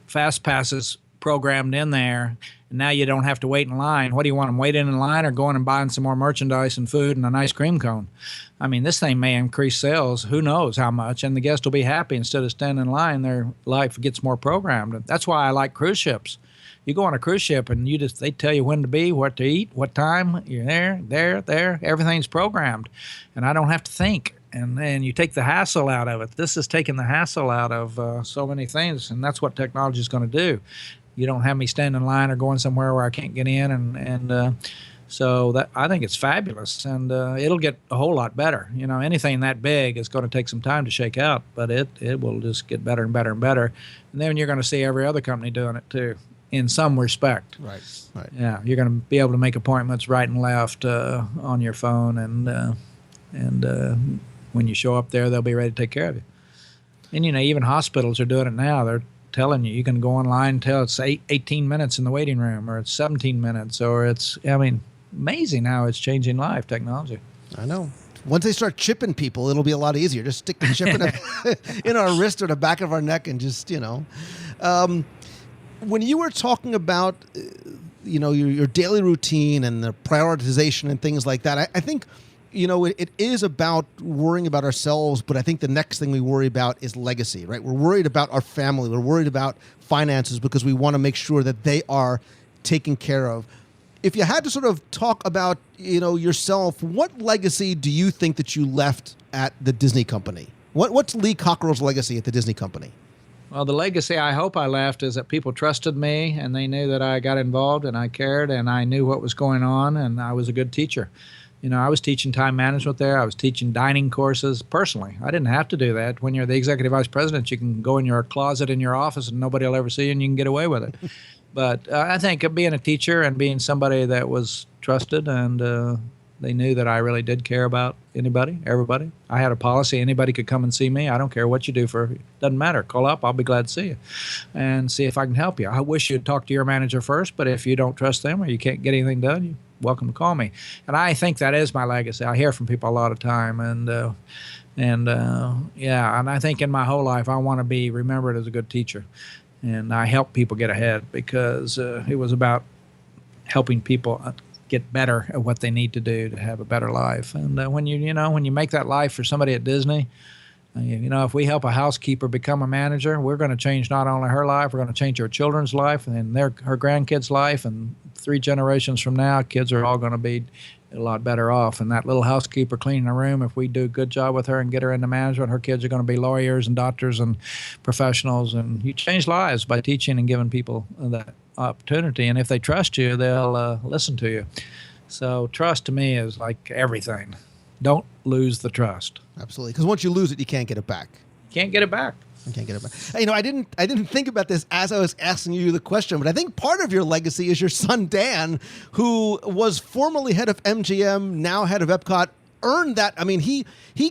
fast passes programmed in there, and now you don't have to wait in line. What do you want them waiting in line or going and buying some more merchandise and food and an ice cream cone? I mean, this thing may increase sales. Who knows how much? And the guest will be happy. Instead of standing in line, their life gets more programmed. That's why I like cruise ships. You go on a cruise ship and they tell you when to be, what to eat, what time. You're there. Everything's programmed. And I don't have to think. And then you take the hassle out of it. This is taking the hassle out of so many things. And that's what technology is going to do. You don't have me standing in line or going somewhere where I can't get in. So that I think it's fabulous. And it'll get a whole lot better. Anything that big is going to take some time to shake out. But it will just get better and better and better. And then you're going to see every other company doing it too, in some respect. Right. Yeah, you're going to be able to make appointments right and left on your phone, and when you show up there, they'll be ready to take care of you. And even hospitals are doing it now. They're telling you can go online and tell it's 18 minutes in the waiting room, or it's 17 minutes, or it's amazing how it's changing life, technology. I know. Once they start chipping people, it'll be a lot easier. Just stick the chip in our wrist or the back of our neck, and just when you were talking about, your daily routine and the prioritization and things like that, I think, it is about worrying about ourselves, but I think the next thing we worry about is legacy, right? We're worried about our family. We're worried about finances because we want to make sure that they are taken care of. If you had to sort of talk about, yourself, what legacy do you think that you left at the Disney company? What's Lee Cockerell's legacy at the Disney company? Well, the legacy I hope I left is that people trusted me, and they knew that I got involved and I cared and I knew what was going on, and I was a good teacher. I was teaching time management there. I was teaching dining courses personally. I didn't have to do that. When you're the executive vice president, you can go in your closet in your office and nobody will ever see you, and you can get away with it. But I think being a teacher and being somebody that was trusted, and they knew that I really did care about everybody. I had a policy. Anybody could come and see me. I don't care what you do doesn't matter. Call up. I'll be glad to see you and see if I can help you. I wish you'd talk to your manager first, but if you don't trust them or you can't get anything done, you're welcome to call me. And I think that is my legacy. I hear from people a lot of time. And I think in my whole life, I want to be remembered as a good teacher. And I help people get ahead because it was about helping people get better at what they need to do to have a better life. And when you make that life for somebody at Disney, if we help a housekeeper become a manager, we're going to change not only her life, we're going to change her children's life and her grandkids' life. And 3 generations from now, kids are all going to be a lot better off. And that little housekeeper cleaning a room, if we do a good job with her and get her into management, her kids are going to be lawyers and doctors and professionals. And you change lives by teaching and giving people that opportunity. And if they trust you, they'll listen to you. So trust to me is like everything. Don't lose the trust. Absolutely. Because once you lose it, you can't get it back. Can't get it back. I can't get it back. You know, I didn't think about this as I was asking you the question, but I think part of your legacy is your son Dan, who was formerly head of MGM, now head of Epcot, earned that. I mean, he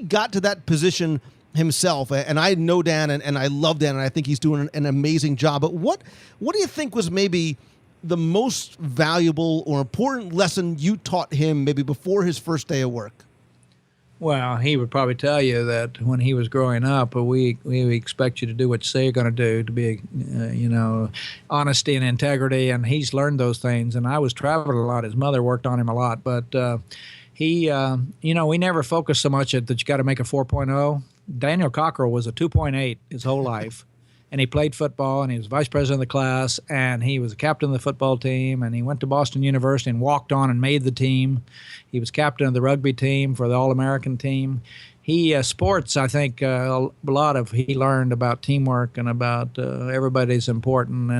got to that position himself, and I know Dan, and I love Dan, and I think he's doing an amazing job. But what do you think was maybe the most valuable or important lesson you taught him maybe before his first day of work? Well, he would probably tell you that when he was growing up, we expect you to do what you say you're going to do, to be, honesty and integrity. And he's learned those things. And I was traveling a lot. His mother worked on him a lot. But we never focused so much that you got to make a 4.0. Daniel Cockerell was a 2.8 his whole life. And he played football, and he was vice president of the class, and he was a captain of the football team, and he went to Boston University and walked on and made the team. He was captain of the rugby team for the All-American team. Sports, I think, a lot of he learned about teamwork and about everybody's important,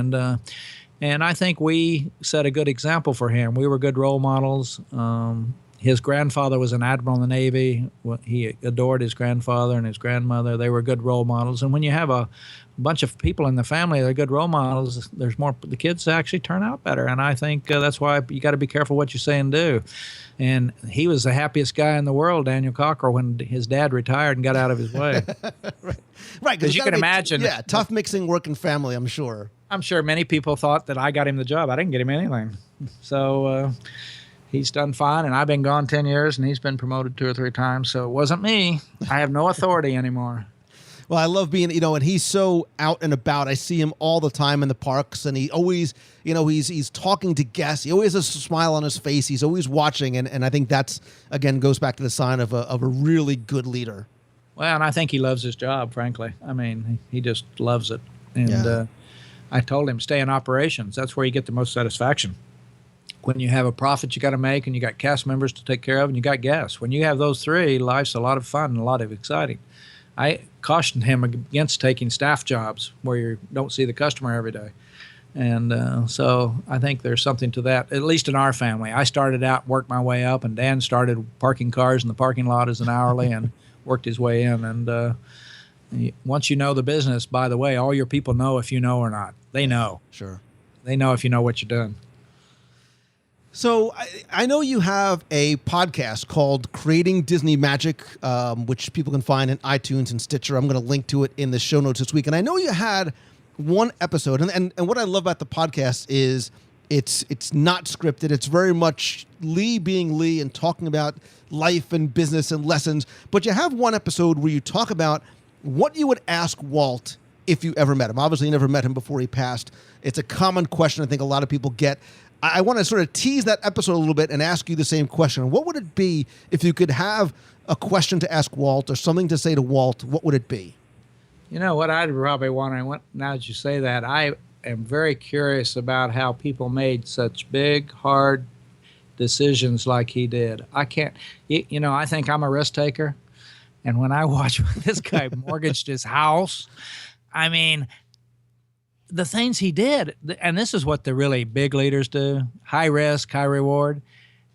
and I think we set a good example for him. We were good role models. His grandfather was an admiral in the Navy. He adored his grandfather and his grandmother. They were good role models. And when you have a bunch of people in the family that are good role models, there's more. The kids actually turn out better. And I think that's why you got to be careful what you say and do. And he was the happiest guy in the world, Daniel Cockerell, when his dad retired and got out of his way. Right. Because you can imagine. Yeah, tough mixing work and family, I'm sure. I'm sure many people thought that I got him the job. I didn't get him anything. So he's done fine, and I've been gone 10 years, and he's been promoted 2 or 3 times. So it wasn't me. I have no authority anymore. Well, I love being, and he's so out and about. I see him all the time in the parks, and he always, he's talking to guests. He always has a smile on his face. He's always watching, and I think that's, again, goes back to the sign of a really good leader. Well, and I think he loves his job, frankly. I mean, he just loves it. And I told him, stay in operations. That's where you get the most satisfaction. When you have a profit you got to make, and you got cast members to take care of, and you got guests. When you have those 3, life's a lot of fun and a lot of exciting. I cautioned him against taking staff jobs where you don't see the customer every day. And so I think there's something to that, at least in our family. I started out, worked my way up, and Dan started parking cars in the parking lot as an hourly and worked his way in. And once you know the business, by the way, all your people know if you know or not. They know. Sure. They know if you know what you're doing. So I know you have a podcast called Creating Disney Magic, which people can find in iTunes and Stitcher. I'm going to link to it in the show notes this week. And I know you had one episode, and what I love about the podcast is it's not scripted. It's very much Lee being Lee and talking about life and business and lessons. But you have one episode where you talk about what you would ask Walt if you ever met him. Obviously, you never met him before he passed. It's a common question I think a lot of people get. I want to sort of tease that episode a little bit and ask you the same question. What would it be if you could have a question to ask Walt or something to say to Walt? What would it be? You know what I'd probably want, now that you say that, I am very curious about how people made such big, hard decisions like he did. I can't, I think I'm a risk taker. And when I watch this guy mortgaged his house, I mean, the things he did, and this is what the really big leaders do, high risk, high reward.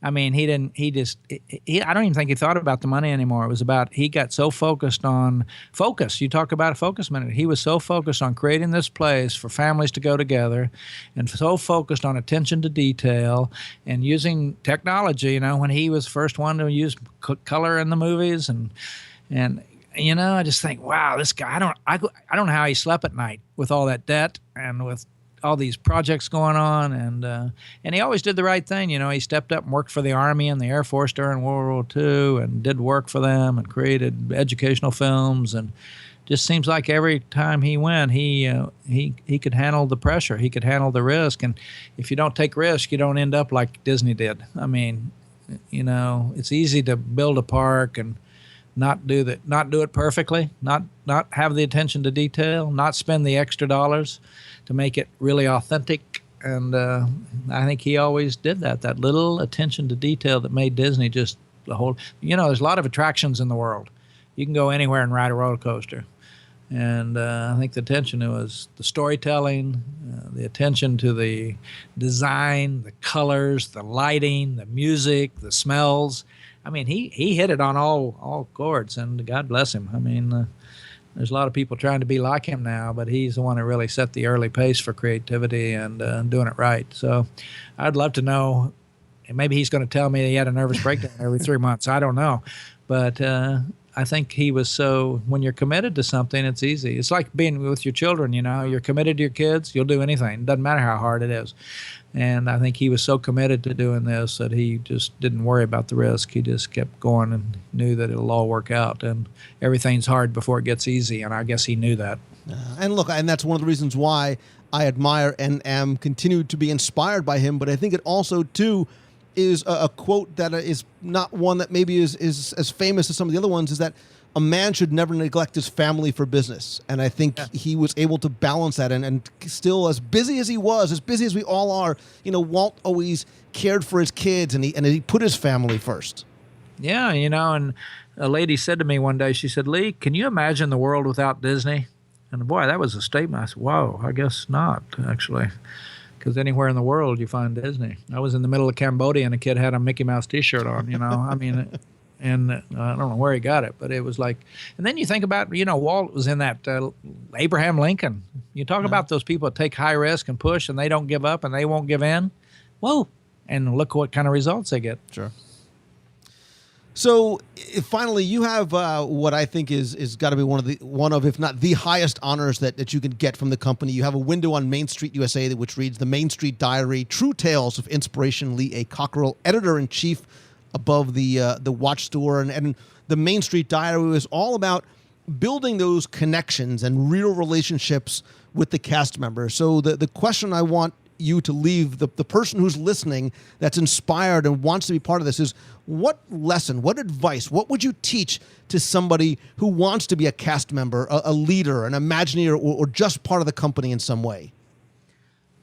I mean, I don't even think he thought about the money anymore. It was about, he got so focused on focus. You talk about a focus minute. He was so focused on creating this place for families to go together and so focused on attention to detail and using technology, when he was the first one to use color in the movies and I just think, wow, this guy, I don't know how he slept at night with all that debt and with all these projects going on. And he always did the right thing. He stepped up and worked for the Army and the Air Force during World War II and did work for them and created educational films. And just seems like every time he went, he could handle the pressure. He could handle the risk. And if you don't take risk, you don't end up like Disney did. I mean, it's easy to build a park and not do it perfectly, not have the attention to detail, not spend the extra dollars to make it really authentic. And I think he always did that little attention to detail that made Disney just the whole, there's a lot of attractions in the world. You can go anywhere and ride a roller coaster. And I think the attention was the storytelling, the attention to the design, the colors, the lighting, the music, the smells. I mean, he hit it on all chords, and God bless him. I mean, There's a lot of people trying to be like him now, but he's the one that really set the early pace for creativity and doing it right. So I'd love to know, and maybe he's going to tell me he had a nervous breakdown every 3 months. I don't know. But I think he was so, when you're committed to something, it's easy. It's like being with your children, you know. You're committed to your kids, you'll do anything. It doesn't matter how hard it is. And I think he was so committed to doing this that he just didn't worry about the risk. He just kept going and knew that it'll all work out. And everything's hard before it gets easy, and I guess he knew that. And look, and that's one of the reasons why I admire and am continued to be inspired by him. But I think it also, too, is a quote that is not one that maybe is as famous as some of the other ones, is that a man should never neglect his family for business. And I think he was able to balance that. And still, as busy as he was, as busy as we all are, you know, Walt always cared for his kids, and he put his family first. Yeah, you know, and a lady said to me one day, she said, "Lee, can you imagine the world without Disney?" And boy, that was a statement. I said, "Whoa, I guess not, actually." Because anywhere in the world you find Disney. I was in the middle of Cambodia and a kid had a Mickey Mouse T-shirt on, you know. I mean, and I don't know where he got it, but it was like, and then you think about, you know, Walt was in that Abraham Lincoln. You talk about those people that take high risk and push and they don't give up and they won't give in. Whoa. And look what kind of results they get. Sure. So finally, you have what I think is got to be one of if not the highest honors that you can get from the company. You have a window on Main Street USA which reads "The Main Street Diary: True Tales of Inspiration." Lee A. Cockerell, editor-in-chief, above the watch store, and the Main Street Diary is all about building those connections and real relationships with the cast members. So the question I want you to leave the person who's listening that's inspired and wants to be part of this is, what lesson, what advice, what would you teach to somebody who wants to be a cast member, a leader, an Imagineer, or just part of the company in some way?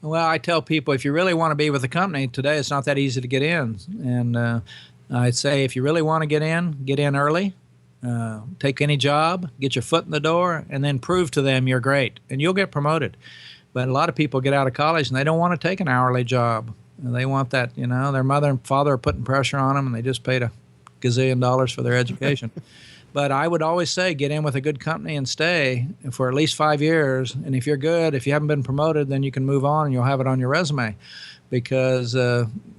Well, I tell people, if you really want to be with the company today, it's not that easy to get in. And I'd say if you really want to get in early, take any job, get your foot in the door, and then prove to them you're great, and you'll get promoted. But a lot of people get out of college and they don't want to take an hourly job. They want that, you know, their mother and father are putting pressure on them and they just paid $1 gazillion for their education. But I would always say get in with a good company and stay for at least 5 years. And if you're good, if you haven't been promoted, then you can move on and you'll have it on your resume. Because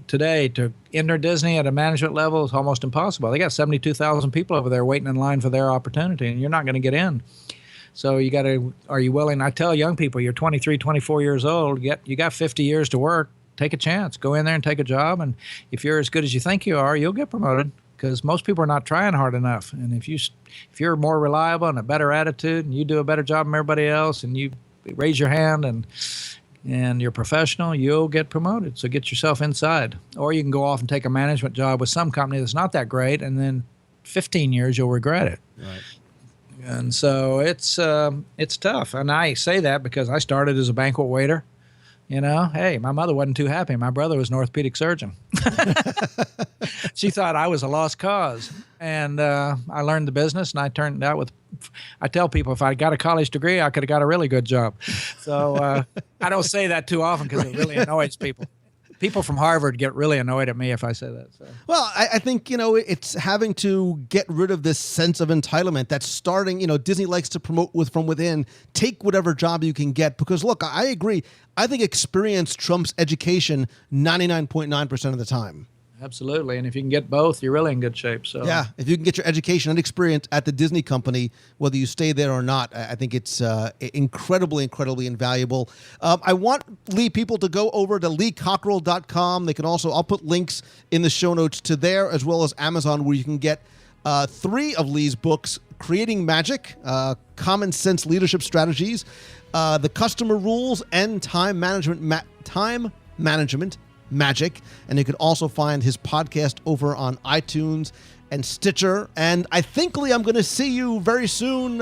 today, to enter Disney at a management level is almost impossible. They got 72,000 people over there waiting in line for their opportunity, and you're not going to get in. So you got to, are you willing? I tell young people, you're 23, 24 years old, you got 50 years to work, take a chance. Go in there and take a job. And if you're as good as you think you are, you'll get promoted, because most people are not trying hard enough. And if you're more reliable and a better attitude and you do a better job than everybody else and you raise your hand and you're professional, you'll get promoted. So get yourself inside. Or you can go off and take a management job with some company that's not that great, and then 15 years you'll regret it. Right. And so it's tough. And I say that because I started as a banquet waiter. You know, hey, my mother wasn't too happy. My brother was an orthopedic surgeon. She thought I was a lost cause. And I learned the business, and I turned out with, I tell people, if I got a college degree, I could have got a really good job. So I don't say that too often because it really annoys people. People from Harvard get really annoyed at me if I say that. So. Well, I think, you know, it's having to get rid of this sense of entitlement that's starting, you know, Disney likes to promote from within. Take whatever job you can get, because, look, I agree. I think experience trumps education 99.9% of the time. Absolutely. And if you can get both, you're really in good shape. So yeah, if you can get your education and experience at the Disney company, whether you stay there or not, I think it's incredibly, incredibly invaluable. I want people to go over to leecockerell.com. They can also, I'll put links in the show notes to there, as well as Amazon, where you can get 3 of Lee's books: Creating Magic, Common Sense Leadership Strategies, The Customer Rules, and Time Management Magic. And you can also find his podcast over on iTunes and Stitcher. And I think, Lee, I'm going to see you very soon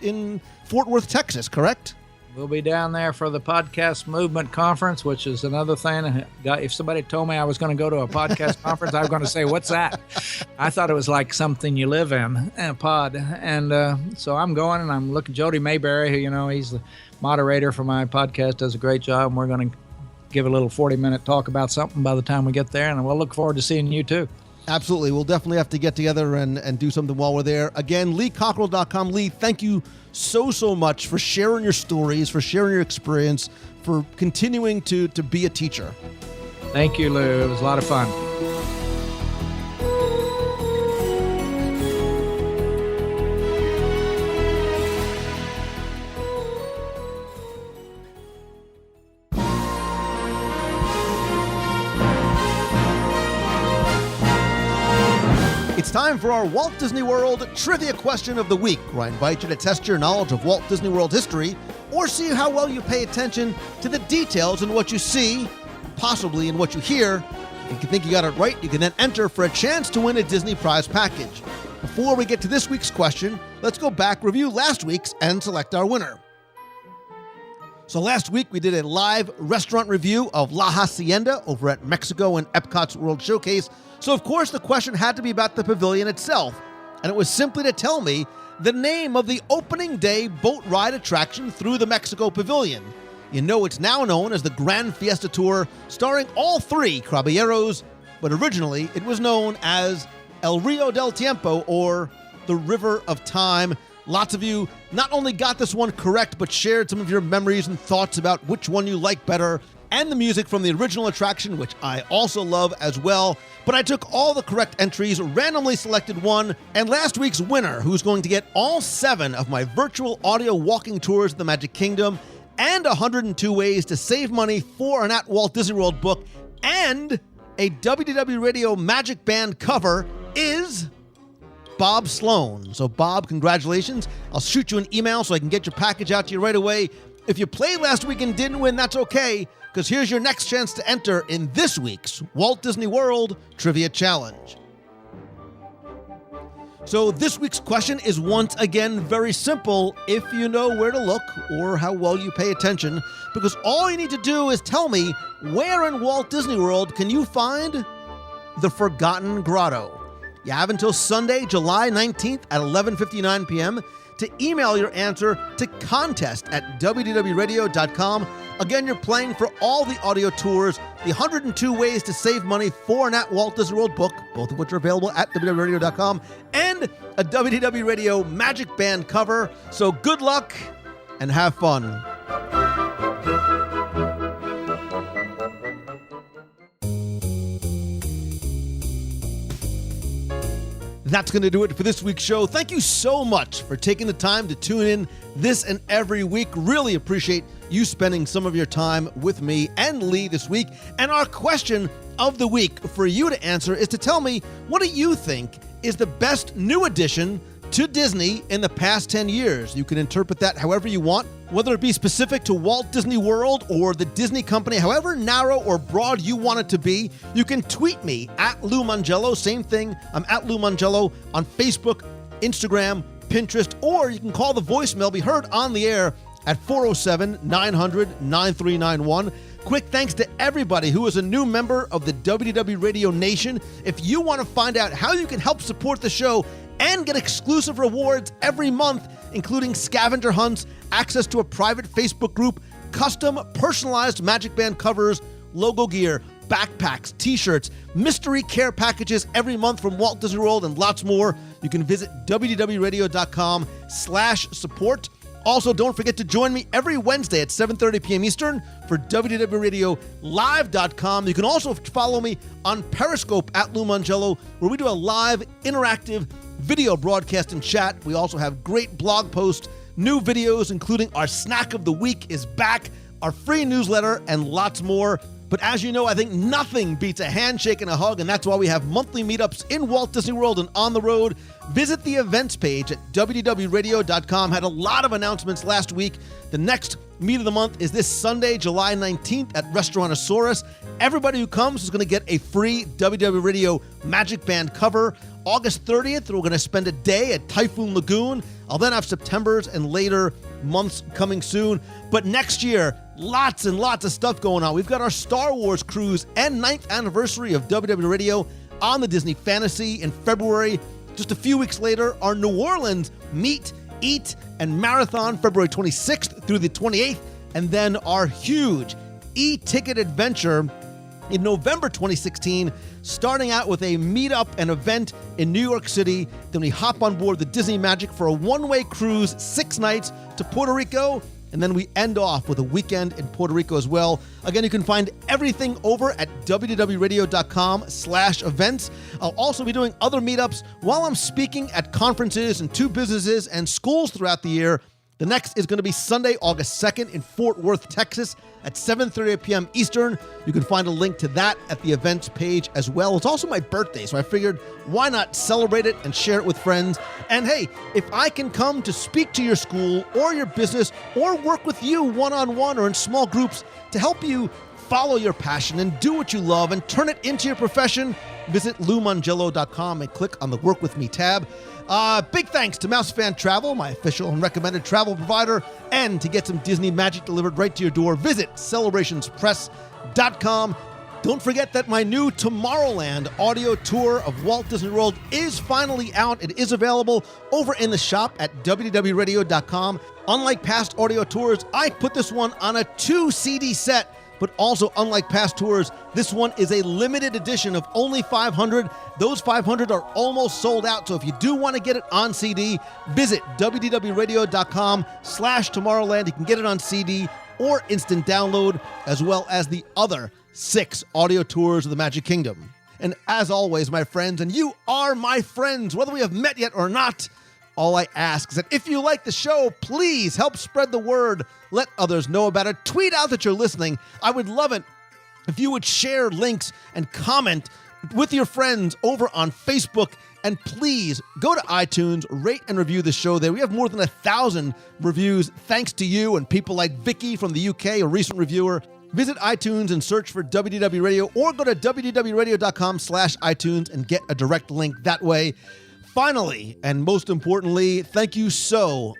in Fort Worth, Texas, correct? We'll be down there for the Podcast Movement Conference, which is another thing. If somebody told me I was going to go to a podcast conference, I was going to say, what's that? I thought it was like something you live in a pod. And so I'm going, and I'm looking. Jody Mayberry, who, you know, he's the moderator for my podcast, does a great job. And we're going to give a little 40-minute talk about something by the time we get there. And we'll look forward to seeing you, too. Absolutely. We'll definitely have to get together and do something while we're there. Again, LeeCockerell.com. Lee, thank you so much for sharing your stories, for sharing your experience, for continuing to be a teacher. Thank you, Lou. It was a lot of fun. It's time for our Walt Disney World Trivia Question of the Week, where I invite you to test your knowledge of Walt Disney World history or see how well you pay attention to the details in what you see, possibly in what you hear. If you think you got it right, you can then enter for a chance to win a Disney prize package. Before we get to this week's question, let's go back, review last week's, and select our winner. So last week we did a live restaurant review of La Hacienda over at Mexico and Epcot's World Showcase. So of course the question had to be about the pavilion itself, and it was simply to tell me the name of the opening day boat ride attraction through the Mexico Pavilion. You know it's now known as the Grand Fiesta Tour, starring all three Caballeros, but originally it was known as El Rio del Tiempo, or the River of Time. Lots of you not only got this one correct, but shared some of your memories and thoughts about which one you like better, and the music from the original attraction, which I also love as well. But I took all the correct entries, randomly selected one, and last week's winner, who's going to get all 7 of my virtual audio walking tours of the Magic Kingdom, and 102 ways to save money for an at Walt Disney World book, and a WDW Radio Magic Band cover, is Bob Sloan. So Bob, congratulations. I'll shoot you an email so I can get your package out to you right away. If you played last week and didn't win, that's okay, because here's your next chance to enter in this week's Walt Disney World Trivia Challenge. So this week's question is once again very simple if you know where to look or how well you pay attention, because all you need to do is tell me where in Walt Disney World can you find the Forgotten Grotto. You have until Sunday, July 19th at 11:59 p.m. to email your answer to contest@wdwradio.com. Again, you're playing for all the audio tours, the 102 ways to save money for an at Walt Disney World book, both of which are available at wdwradio.com, and a WDW Radio Magic Band cover. So good luck and have fun. That's going to do it for this week's show. Thank you so much for taking the time to tune in this and every week. Really appreciate you spending some of your time with me and Lee this week. And our question of the week for you to answer is to tell me, what do you think is the best new addition to Disney in the past 10 years? You can interpret that however you want, whether it be specific to Walt Disney World or the Disney company, however narrow or broad you want it to be. You can tweet me at Lou Mongello, same thing. I'm at Lou Mongello on Facebook, Instagram, Pinterest, or you can call the voicemail, be heard on the air at 407-900-9391. Quick thanks to everybody who is a new member of the WDW Radio Nation. If you want to find out how you can help support the show and get exclusive rewards every month, including scavenger hunts, access to a private Facebook group, custom personalized Magic Band covers, logo gear, backpacks, t-shirts, mystery care packages every month from Walt Disney World, and lots more, you can visit wdwradio.com/support. Also, don't forget to join me every Wednesday at 7:30 p.m. Eastern for wdwradiolive.com. You can also follow me on Periscope at Lou Mongello, where we do a live, interactive video broadcast and chat. We also have great blog posts, new videos, including our Snack of the Week is back, our free newsletter, and lots more. But as you know, I think nothing beats a handshake and a hug, and that's why we have monthly meetups in Walt Disney World and on the road. Visit the events page at wdwradio.com. Had a lot of announcements last week. The next meet of the month is this Sunday, July 19th at Restaurantosaurus. Everybody who comes is going to get a free WDW Radio Magic Band cover. August 30th, we're going to spend a day at Typhoon Lagoon. I'll then have September's and later months coming soon. But next year, lots and lots of stuff going on. We've got our Star Wars cruise and 9th anniversary of WDW Radio on the Disney Fantasy in February. Just a few weeks later, our New Orleans Meet, Eat, and Marathon, February 26th through the 28th. And then our huge e-ticket adventure in November 2016, starting out with a meetup and event in New York City. Then we hop on board the Disney Magic for a one-way cruise, 6 nights to Puerto Rico. And then we end off with a weekend in Puerto Rico as well. Again, you can find everything over at wdwradio.com/events. I'll also be doing other meetups while I'm speaking at conferences and 2 businesses and schools throughout the year. The next is going to be Sunday, August 2nd in Fort Worth, Texas at 7:30 p.m. Eastern. You can find a link to that at the events page as well. It's also my birthday, so I figured why not celebrate it and share it with friends. And hey, if I can come to speak to your school or your business or work with you one-on-one or in small groups to help you follow your passion and do what you love and turn it into your profession, visit LouMangello.com and click on the Work With Me tab. Big thanks to Mousefan Travel, my official and recommended travel provider. And to get some Disney magic delivered right to your door, visit CelebrationsPress.com. Don't forget that my new Tomorrowland audio tour of Walt Disney World is finally out. It is available over in the shop at WDWRadio.com. Unlike past audio tours, I put this one on a 2 CD set. But also, unlike past tours, this one is a limited edition of only 500. Those 500 are almost sold out. So if you do want to get it on CD, visit wdwradio.com/Tomorrowland. You can get it on CD or instant download, as well as the other 6 audio tours of the Magic Kingdom. And as always, my friends, and you are my friends, whether we have met yet or not, all I ask is that if you like the show, please help spread the word. Let others know about it. Tweet out that you're listening. I would love it if you would share links and comment with your friends over on Facebook. And please go to iTunes, rate and review the show there. We have more than 1,000 reviews thanks to you and people like Vicky from the UK, a recent reviewer. Visit iTunes and search for WDW Radio or go to wdwradio.com/iTunes and get a direct link that way. Finally, and most importantly, thank you so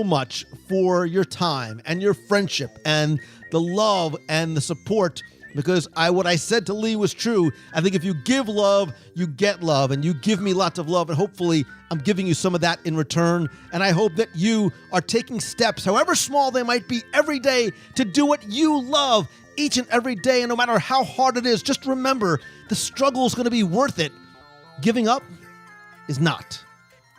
much for your time and your friendship and the love and the support, because what I said to Lee was true. I think if you give love, you get love, and you give me lots of love, and hopefully I'm giving you some of that in return. And I hope that you are taking steps, however small they might be, every day to do what you love each and every day. And no matter how hard it is, just remember the struggle is going to be worth it. Giving up is not.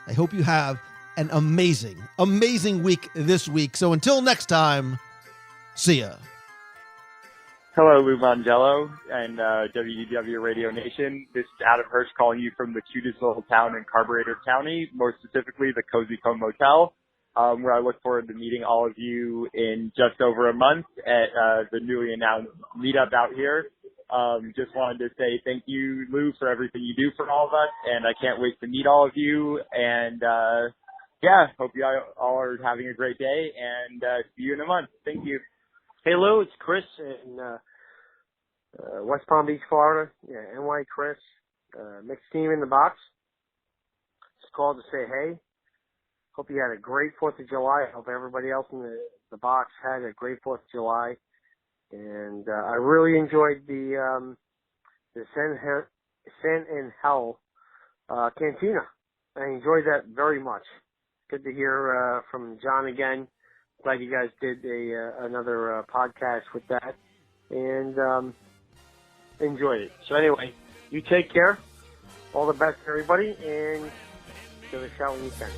I hope you have an amazing week this week. So until next time, see ya. Hello, Lou Mangello and WDW Radio Nation. This is Adam Hirsch calling you from the cutest little town in Carburetor County, more specifically the Cozy Cone Motel, where I look forward to meeting all of you in just over a month at the newly announced meetup out here. Just wanted to say thank you, Lou, for everything you do for all of us, and I can't wait to meet all of you. And hope you all are having a great day, and see you in a month. Thank you. Hey, Lou, it's Chris in West Palm Beach, Florida. Yeah, NY Chris, mixed team in the box. Just called to say hey. Hope you had a great 4th of July. I hope everybody else in the box had a great 4th of July. And I really enjoyed the Sen and Hell Cantina. I enjoyed that very much. Good to hear from John again. Glad you guys did another podcast with that, and enjoyed it. So anyway, you take care. All the best to everybody, and give a shout when you can.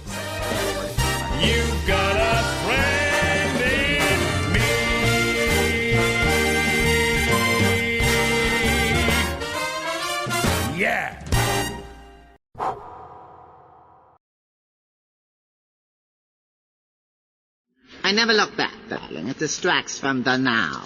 You've got a friend in me. Yeah. I never look back, darling. It distracts from the now.